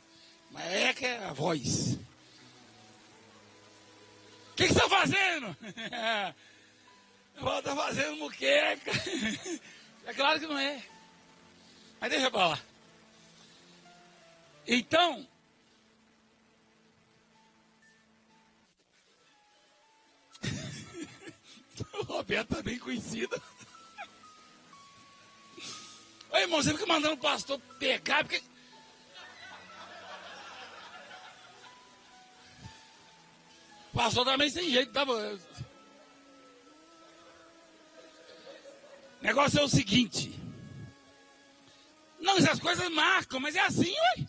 Mas eco é a voz. O que você tá fazendo? Eu falo, tá fazendo muqueca. É claro que não é. Mas deixa pra lá. Então, o Roberto tá bem conhecido. Ô irmão, você fica mandando o pastor pegar, porque... O pastor também sem jeito, tá bom? O negócio é o seguinte. Não, essas coisas marcam, mas é assim, ué.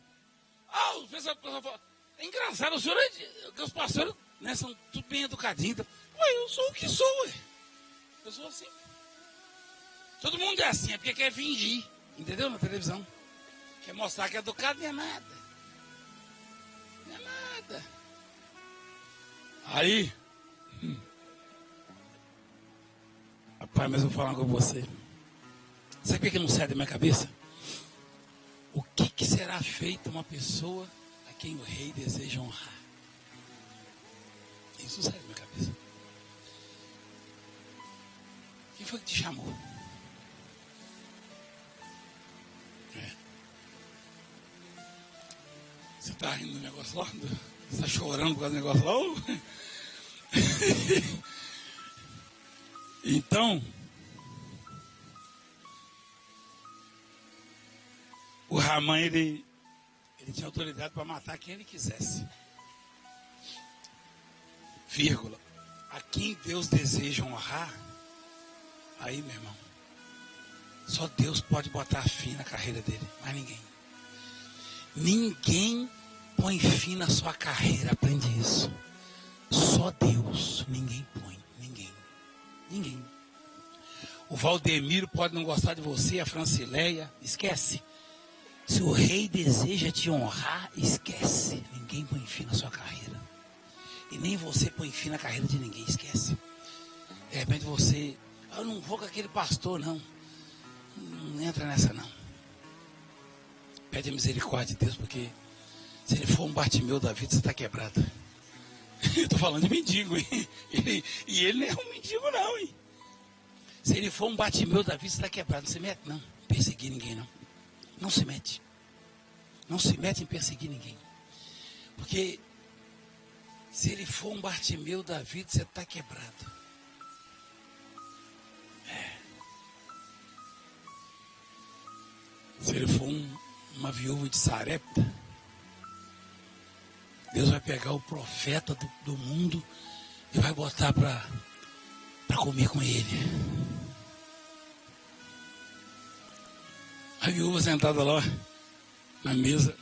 Ah, o pessoal fala, é engraçado, o senhor, os pastores, né, são tudo bem educadinhos. Ué, eu sou o que sou, ué. Eu sou assim. Todo mundo é assim, é porque quer fingir, entendeu? Na televisão. Quer mostrar que é educado, não é nada. Não é nada. Aí, rapaz, mas eu vou falar com você. Sabe o que não sai da minha cabeça? O que será feito uma pessoa a quem o rei deseja honrar? Isso sai da minha cabeça. Quem foi que te chamou? Você está rindo do negócio lá? Você está chorando por causa do negócio lá? Então, o Ramã, ele tinha autoridade para matar quem ele quisesse. Vírgula. A quem Deus deseja honrar, aí, meu irmão, só Deus pode botar fim na carreira dele, mais ninguém. Ninguém põe fim na sua carreira, aprende isso. Só Deus, ninguém põe, ninguém. O Valdemiro pode não gostar de você, a Francileia, esquece. Se o rei deseja te honrar, esquece. Ninguém põe fim na sua carreira. E nem você põe fim na carreira de ninguém, esquece. De repente você, eu não vou com aquele pastor, não. Não entra nessa, não. Pede a misericórdia de Deus, porque se ele for um Bartimeu da vida, você está quebrado. Eu estou falando de mendigo, hein? E ele não é um mendigo, não, hein? Se ele for um Bartimeu da vida, você está quebrado. Não se mete, não. Perseguir ninguém, não. Não se mete. Não se mete em perseguir ninguém. Porque se ele for um Bartimeu da vida, você está quebrado. Se ele for uma viúva de Sarepta, Deus vai pegar o profeta do mundo e vai botar para comer com ele. A viúva sentada lá na mesa,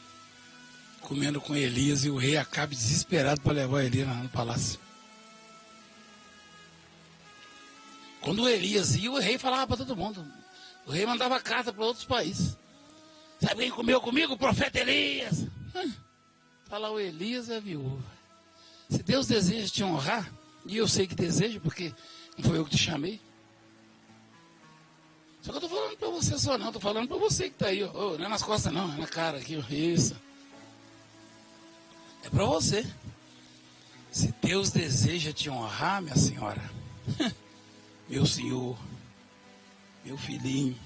comendo com Elias, e o rei acaba desesperado para levar Elias no palácio. Quando o Elias ia, o rei falava para todo mundo. O rei mandava carta para outros países. Sabe quem comeu comigo? O profeta Elias. Fala o Elias e a viúva. Se Deus deseja te honrar, e eu sei que deseja, porque não foi eu que te chamei. Só que eu estou falando para você só não, estou falando para você que está aí, ó. Não é nas costas não, é na cara aqui, ó. Isso. É para você. Se Deus deseja te honrar, minha senhora, meu senhor, meu filhinho,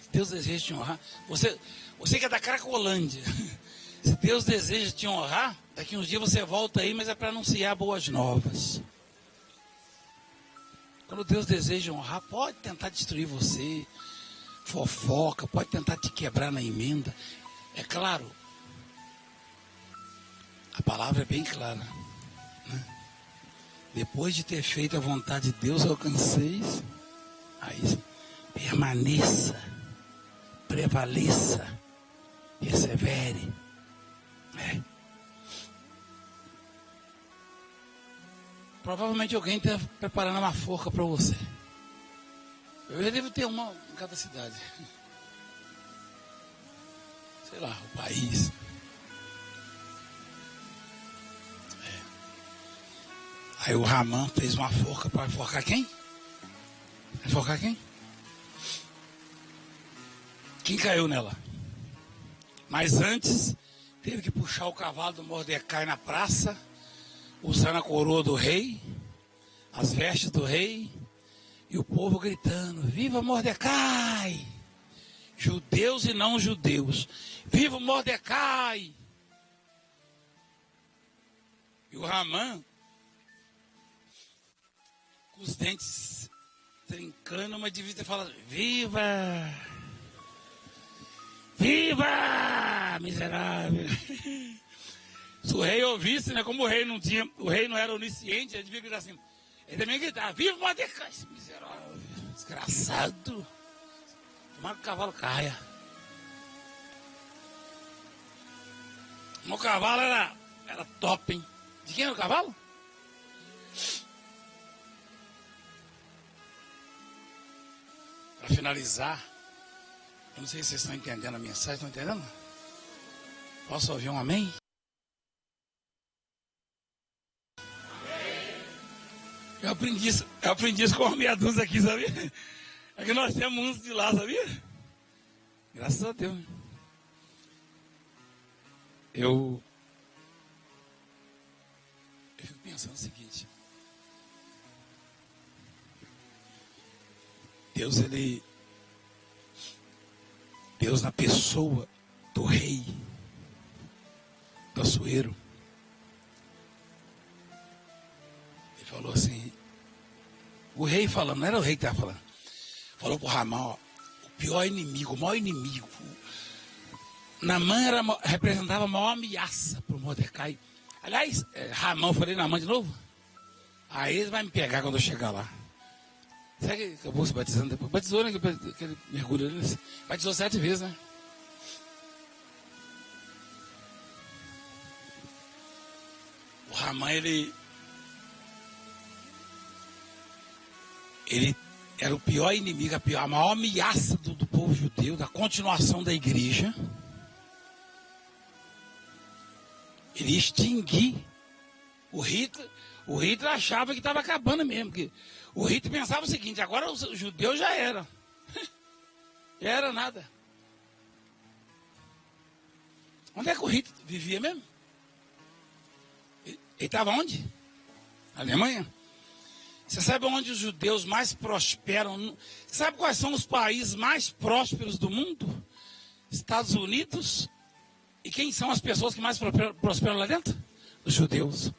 se Deus deseja te honrar, você que é da Cracolândia, se Deus deseja te honrar, daqui uns dias você volta aí, mas é para anunciar boas novas. Quando Deus deseja honrar, pode tentar destruir você, fofoca, pode tentar te quebrar na emenda. É claro, a palavra é bem clara, né? Depois de ter feito a vontade de Deus, alcanceis, aí permaneça, prevaleça, persevere. Provavelmente alguém está preparando uma forca para você. Eu já devo ter uma em cada cidade. Sei lá, o país. Aí o Ramã fez uma forca para enforcar quem? Enforcar quem? Quem caiu nela? Mas antes, teve que puxar o cavalo do Mordecai na praça, usando a coroa do rei, as vestes do rei, e o povo gritando: viva Mordecai! Judeus e não judeus, viva Mordecai! E o Ramã, com os dentes trincando, mas devia ter falado: viva! Viva! Miserável! Se o rei ouvisse, né? Como o rei não era onisciente, ele devia gritar assim. Ele também gritava: viva Mordecai! Esse miserável, desgraçado! Tomara que o cavalo caia. O cavalo era top, hein? De quem era o cavalo? Para finalizar, eu não sei se vocês estão entendendo a mensagem, estão entendendo? Posso ouvir um amém? Eu aprendi isso com a meia dúzia aqui, sabia? É que nós temos uns de lá, sabia? Graças a Deus. Eu fico pensando o seguinte. Deus na pessoa do rei, do Assuero, ele falou assim, o rei falando, não era o rei que estava falando, falou para o Ramã, ó, o pior inimigo, o maior inimigo, Naamã representava a maior ameaça para o Mordecai. Aliás, Ramã, eu falei Naamã de novo? Aí ele vai me pegar quando eu chegar lá. Será que eu vou se batizando depois? Batizou, né? Que ele mergulhou nisso. Batizou 7 vezes, né? O Ramã, ele era o pior inimigo, a maior ameaça do povo judeu, da continuação da igreja. Ele ia extinguir o Hitler. O Hitler achava que estava acabando mesmo. Porque o Hitler pensava o seguinte: agora os judeus já era. Já era nada. Onde é que o Hitler vivia mesmo? Ele estava onde? Na Alemanha? Você sabe onde os judeus mais prosperam? Sabe quais são os países mais prósperos do mundo? Estados Unidos. E quem são as pessoas que mais prosperam lá dentro? Os judeus.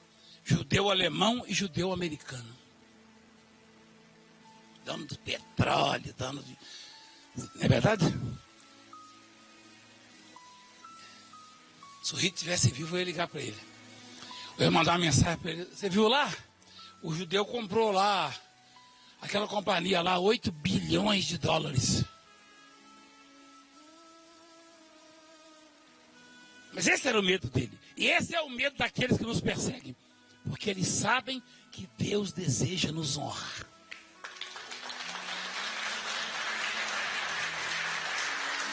Judeu alemão e judeu americano. Dono do petróleo, dono de... Não é verdade? Se o Hitler estivesse vivo, eu ia ligar para ele. Eu ia mandar uma mensagem para ele. Você viu lá? O judeu comprou lá, aquela companhia lá, 8 bilhões de dólares. Mas esse era o medo dele. E esse é o medo daqueles que nos perseguem. Porque eles sabem que Deus deseja nos honrar.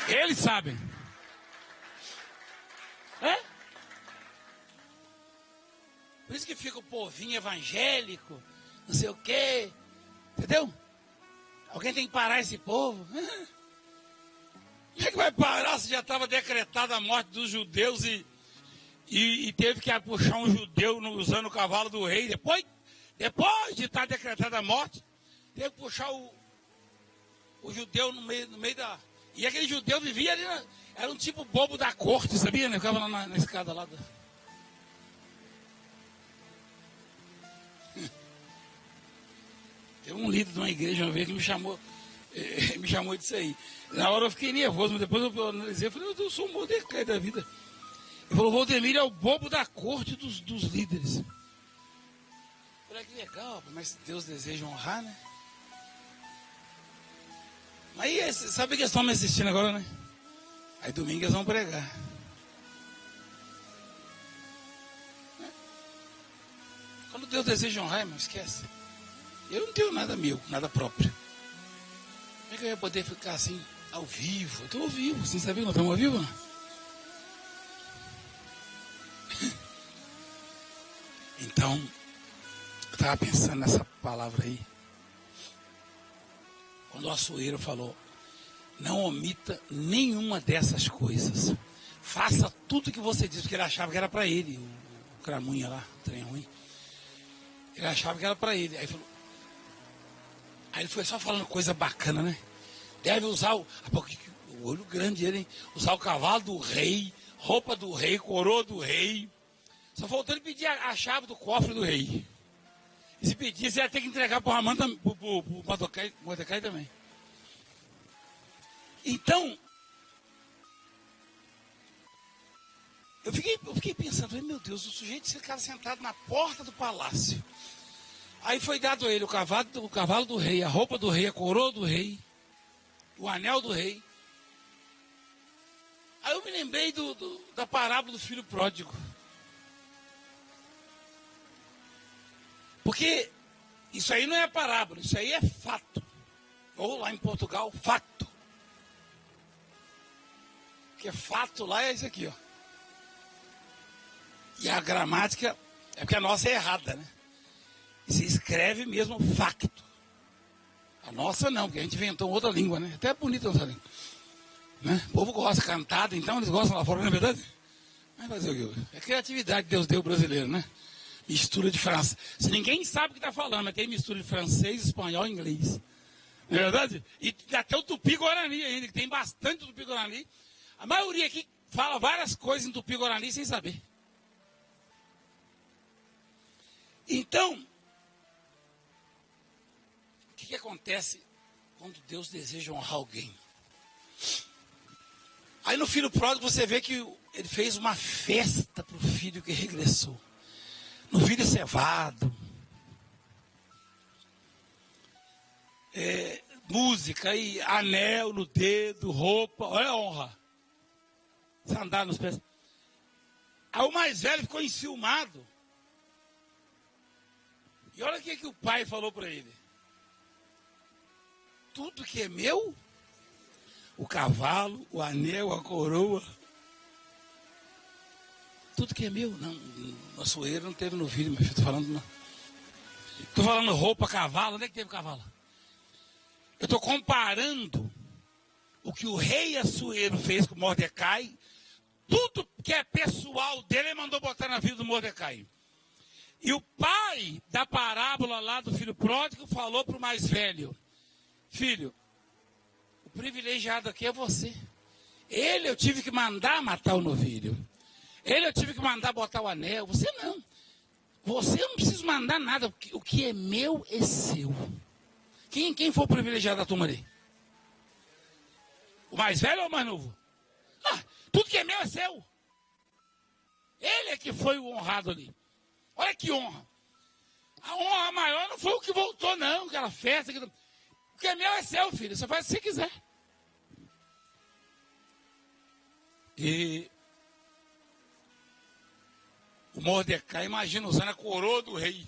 Eles sabem. É? Por isso que fica o povinho evangélico, não sei o quê. Entendeu? Alguém tem que parar esse povo. Como é que vai parar se já estava decretada a morte dos judeus e teve que puxar um judeu usando o cavalo do rei? Depois de estar decretada a morte, teve que puxar o judeu no meio da... E aquele judeu vivia ali, era um tipo bobo da corte, sabia? Né? Ficava lá na escada lá. Teve um líder de uma igreja uma vez que me chamou disso aí. Na hora eu fiquei nervoso, mas depois eu analisei, eu falei: eu sou um Mordecai da vida. Ele falou: Valdemir é o bobo da corte dos líderes. Eu falei: que legal, mas Deus deseja honrar, né? Aí, sabe que eles estão me assistindo agora, né? Aí domingo eles vão pregar. Quando Deus deseja honrar, irmão, esquece. Eu não tenho nada meu, nada próprio. Como é que eu ia poder ficar assim, ao vivo? Eu estou ao vivo, você sabia que nós estamos ao vivo, não? Então, eu estava pensando nessa palavra aí. Quando o Açoeiro falou, não omita nenhuma dessas coisas. Faça tudo que você disse, porque ele achava que era para ele, o cramunha lá, o trem ruim. Ele achava que era para ele. Aí ele foi só falando coisa bacana, né? Deve usar o olho grande ele, hein? Usar o cavalo do rei, roupa do rei, coroa do rei. Só faltou ele pedir a chave do cofre do rei. E se pedisse, ele ia ter que entregar para o Ramã, para o Mordecai também. Então, eu fiquei pensando, falei, meu Deus, o sujeito ficava sentado na porta do palácio. Aí foi dado a ele o cavalo do rei, a roupa do rei, a coroa do rei, o anel do rei. Aí eu me lembrei da parábola do filho pródigo. Porque isso aí não é parábola, isso aí é fato. Ou lá em Portugal, facto. Porque fato lá é isso aqui, ó. E a gramática é porque a nossa é errada, né? E se escreve mesmo facto. A nossa não, porque a gente inventou outra língua, né? Até é bonita a nossa língua. Né? O povo gosta cantada, então eles gostam lá fora, não é verdade? Mas fazer o quê? É a criatividade que Deus deu brasileiro, né? Mistura de francês. Se ninguém sabe o que está falando, mas tem mistura de francês, espanhol e inglês. Não é verdade? E até o tupi-guarani ainda, que tem bastante tupi-guarani. A maioria aqui fala várias coisas em tupi-guarani sem saber. Então, o que acontece quando Deus deseja honrar alguém? Aí no filho pródigo você vê que ele fez uma festa para o filho que regressou. No filho cevado. Música e anel no dedo, roupa, olha a honra. Sandália nos pés. Aí o mais velho ficou enciumado. E olha o que o pai falou para ele. Tudo que é meu, o cavalo, o anel, a coroa, tudo que é meu. Não, o Açoeiro não teve no vídeo, mas estou falando não. Estou falando roupa, cavalo, onde é que teve cavalo? Eu estou comparando o que o rei Açoeiro fez com Mordecai, tudo que é pessoal dele, ele mandou botar na vida do Mordecai. E o pai da parábola lá do filho pródigo falou para o mais velho, filho, o privilegiado aqui é você. Ele eu tive que mandar matar o novilho. Ele eu tive que mandar botar o anel. Você não. Você não precisa mandar nada. O que é meu é seu. Quem foi o privilegiado da turma ali? O mais velho ou o mais novo? Tudo que é meu é seu. Ele é que foi o honrado ali. Olha que honra. A honra maior não foi o que voltou, não. Aquela festa. O que é meu é seu, filho. Você faz o que você quiser. E o Mordecai, imagina, usando a coroa do rei.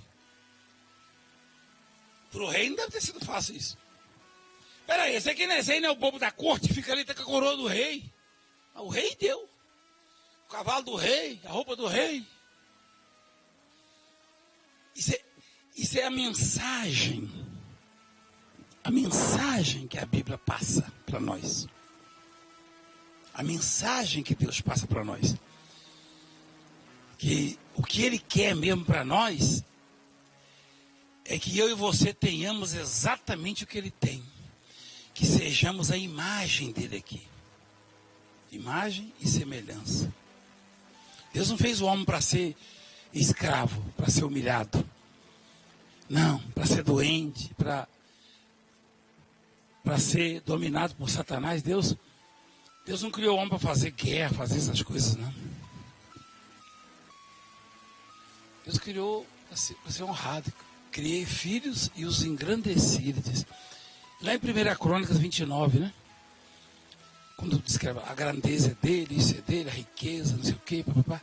Para o rei não deve ter sido fácil isso. Peraí, esse aí não é o bobo da corte, fica ali, tá com a coroa do rei. O rei deu. O cavalo do rei, a roupa do rei. Isso é a mensagem que a Bíblia passa para nós. A mensagem que Deus passa para nós. Que o que Ele quer mesmo para nós é que eu e você tenhamos exatamente o que Ele tem. Que sejamos a imagem dEle aqui. Imagem e semelhança. Deus não fez o homem para ser escravo, para ser humilhado. Não, para ser doente, para ser dominado por Satanás. Deus não criou o homem para fazer guerra, fazer essas coisas, não. Deus criou para ser honrado. Criei filhos e os engrandeci, ele diz. Lá em 1 Crônicas 29, né? Quando descreve a grandeza dele, isso é dele, a riqueza, não sei o quê, papapá.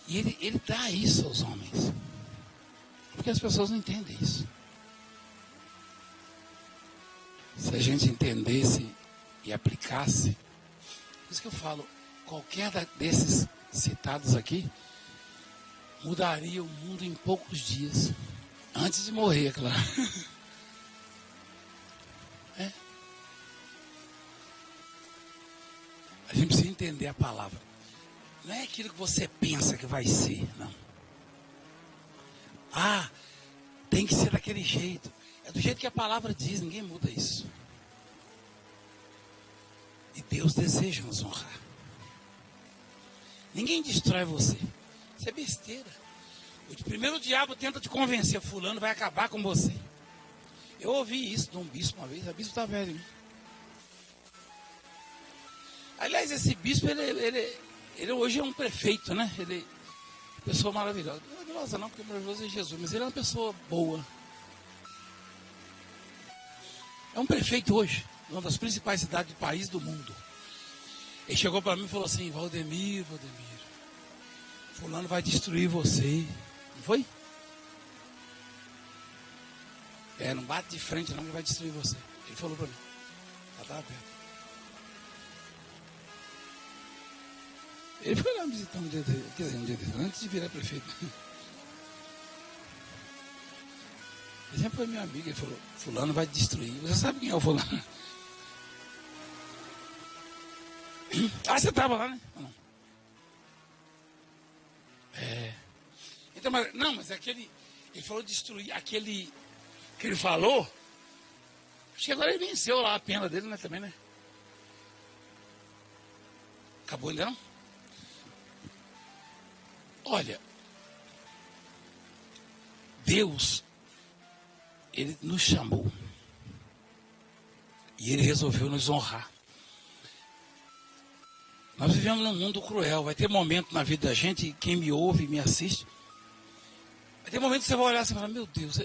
E ele dá isso aos homens. porque as pessoas não entendem isso. Se a gente entendesse e aplicasse, por isso que eu falo, qualquer desses citados aqui mudaria o mundo em poucos dias. Antes de morrer, é claro. É. A gente precisa entender a palavra. Não é aquilo que você pensa que vai ser, não. Ah, tem que ser daquele jeito. É do jeito que a palavra diz, ninguém muda isso. E Deus deseja nos honrar. Ninguém destrói você. Isso é besteira. Primeiro o diabo tenta te convencer, fulano vai acabar com você. Eu ouvi isso de um bispo uma vez, o bispo está velho. Aliás, esse bispo, ele hoje é um prefeito, né? Ele é uma pessoa maravilhosa. Maravilhosa não, porque maravilhoso é Jesus, mas ele é uma pessoa boa. É um prefeito hoje, uma das principais cidades do país do mundo. Ele chegou para mim e falou assim, Valdemir, fulano vai destruir você. Não foi? Não bate de frente não, que vai destruir você. Ele falou para mim. Ela estava perto. Ele foi lá me visitar um dia desse, antes de virar prefeito. Ele sempre foi meu amigo, ele falou, fulano vai destruir. Você sabe quem é o fulano? Ah, você estava lá, né? Não. Então, mas aquele, ele falou destruir, aquele que ele falou, acho que agora ele venceu lá a pena dele, né, também, né? Acabou ainda não? Olha, Deus, Ele nos chamou e Ele resolveu nos honrar. Nós vivemos num mundo cruel, vai ter momento na vida da gente, quem me ouve e me assiste, vai ter momento que você vai olhar assim e falar, meu Deus,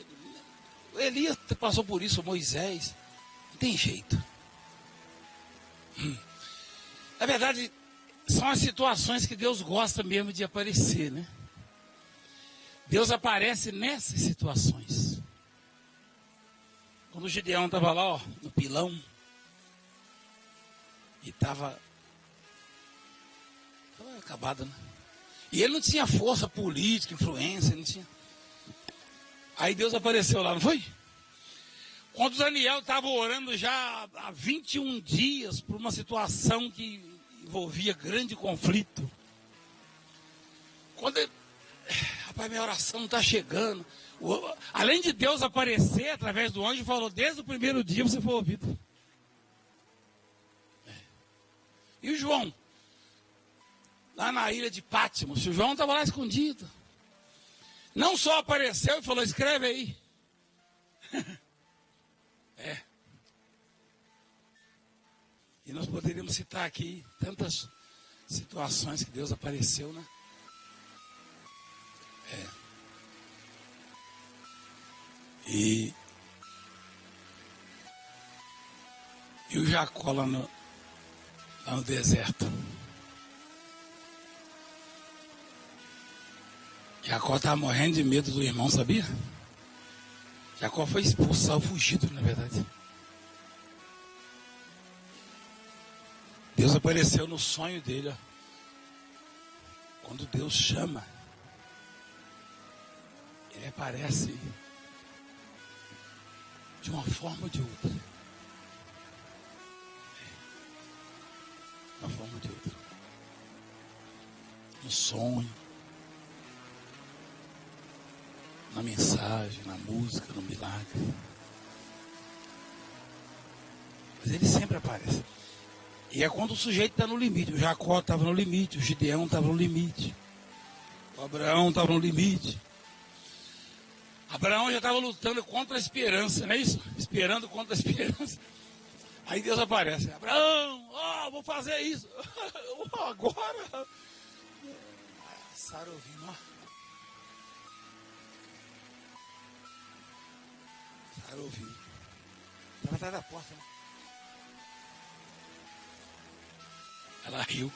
Elias passou por isso, Moisés, não tem jeito. Na verdade, são as situações que Deus gosta mesmo de aparecer, né? Deus aparece nessas situações. Quando o Gideão estava lá, ó, no pilão, e estava acabado, né? E ele não tinha força política, influência, não tinha. Aí Deus apareceu lá, não foi? Quando Daniel estava orando já há 21 dias por uma situação que envolvia grande conflito. Quando ele, rapaz, minha oração não está chegando. Além de Deus aparecer através do anjo, falou, desde o primeiro dia você foi ouvido. E o João? Lá na ilha de Patmos, o João estava lá escondido. Não só apareceu e falou, escreve aí. E nós poderíamos citar aqui tantas situações que Deus apareceu, né? E o Jacó lá no deserto. Jacó estava morrendo de medo do irmão, sabia? Jacó foi expulsado, fugido, na verdade. Deus apareceu no sonho dele, ó. Quando Deus chama, Ele aparece de uma forma ou de outra. De uma forma ou de outra. No sonho, na mensagem, na música, no milagre. Mas Ele sempre aparece. E é quando o sujeito está no limite. O Jacó estava no limite, o Gideão estava no limite, o Abraão estava no limite. Abraão já estava lutando contra a esperança, não é isso? Esperando contra a esperança. Aí Deus aparece. Abraão, vou fazer isso. Agora. Sara ouvindo, ó. Sara ouvindo. Estava atrás da porta, né? Ela riu.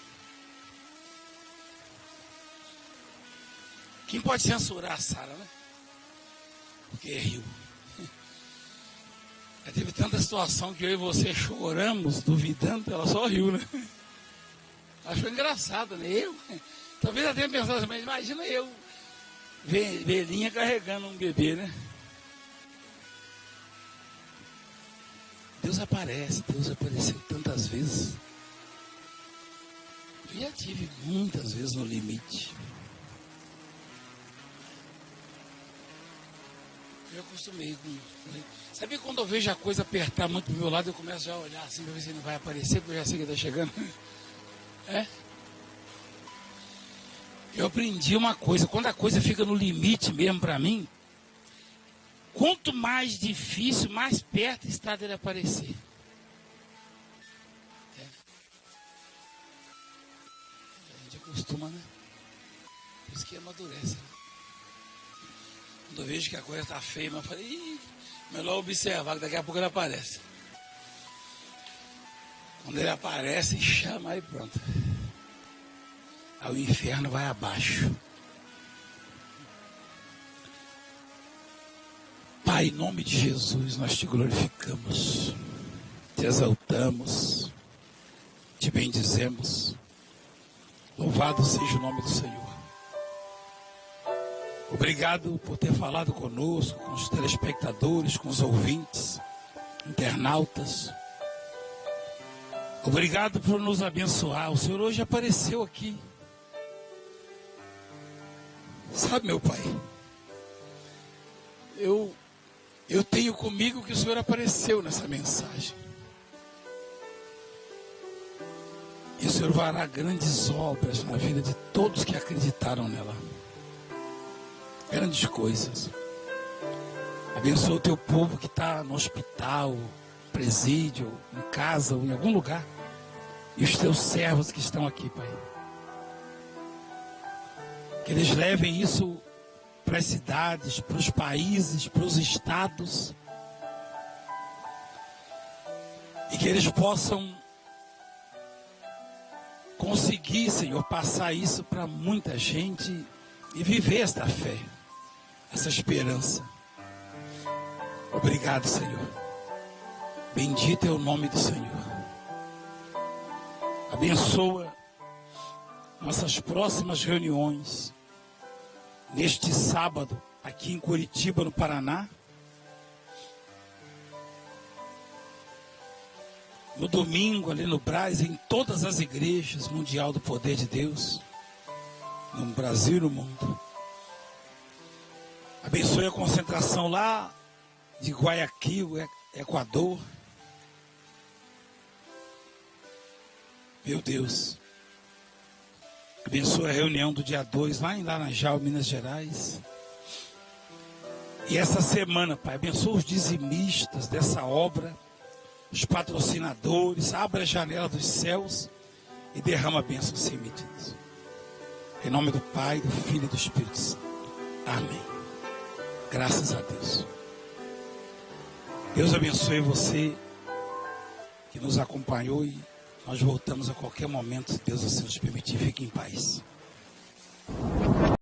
Quem pode censurar a Sara, né? porque riu. Já teve tanta situação que eu e você choramos, duvidando, ela só riu, né? Achou engraçado, né? Eu, talvez ela tenha pensado assim, mas imagina eu, velhinha carregando um bebê, né? Deus apareceu tantas vezes. Eu já tive muitas vezes no limite. Eu acostumei com... Sabe quando eu vejo a coisa apertar muito pro meu lado, eu começo já a olhar assim para ver se ele não vai aparecer, porque eu já sei que ele está chegando. É? Eu aprendi uma coisa, quando a coisa fica no limite mesmo para mim, quanto mais difícil, mais perto está dele aparecer. É. A gente acostuma, né? Por isso que amadurece. Né? Quando eu vejo que a coisa está feia, mas eu falei, melhor observar, que daqui a pouco ele aparece. Quando ele aparece, chama, aí pronto. Aí o inferno vai abaixo. Pai, em nome de Jesus, nós te glorificamos, te exaltamos, te bendizemos. Louvado seja o nome do Senhor. Obrigado por ter falado conosco, com os telespectadores, com os ouvintes, internautas. Obrigado por nos abençoar. O Senhor hoje apareceu aqui. Sabe, meu Pai, eu tenho comigo que o Senhor apareceu nessa mensagem. E o Senhor fará grandes obras na vida de todos que acreditaram nela. Grandes coisas. Abençoa o teu povo que está no hospital, presídio, em casa ou em algum lugar. E os teus servos que estão aqui, Pai. Que eles levem isso para as cidades, para os países, para os estados. E que eles possam conseguir, Senhor, passar isso para muita gente e viver esta fé, essa esperança. Obrigado, Senhor. Bendito é o nome do Senhor. Abençoa nossas próximas reuniões. Neste sábado, aqui em Curitiba, no Paraná. No domingo, ali no Brás, em todas as igrejas mundial do poder de Deus. No Brasil e no mundo. Abençoe a concentração lá de Guayaquil, Equador. Meu Deus. Abençoe a reunião do dia 2 lá em Laranjal, Minas Gerais. E essa semana, Pai, abençoa os dizimistas dessa obra, os patrocinadores, abre a janela dos céus e derrama bênçãos sem medidas. Em nome do Pai, do Filho e do Espírito Santo. Amém. Graças a Deus. Deus abençoe você que nos acompanhou e nós voltamos a qualquer momento, se Deus assim nos permitir. Fique em paz.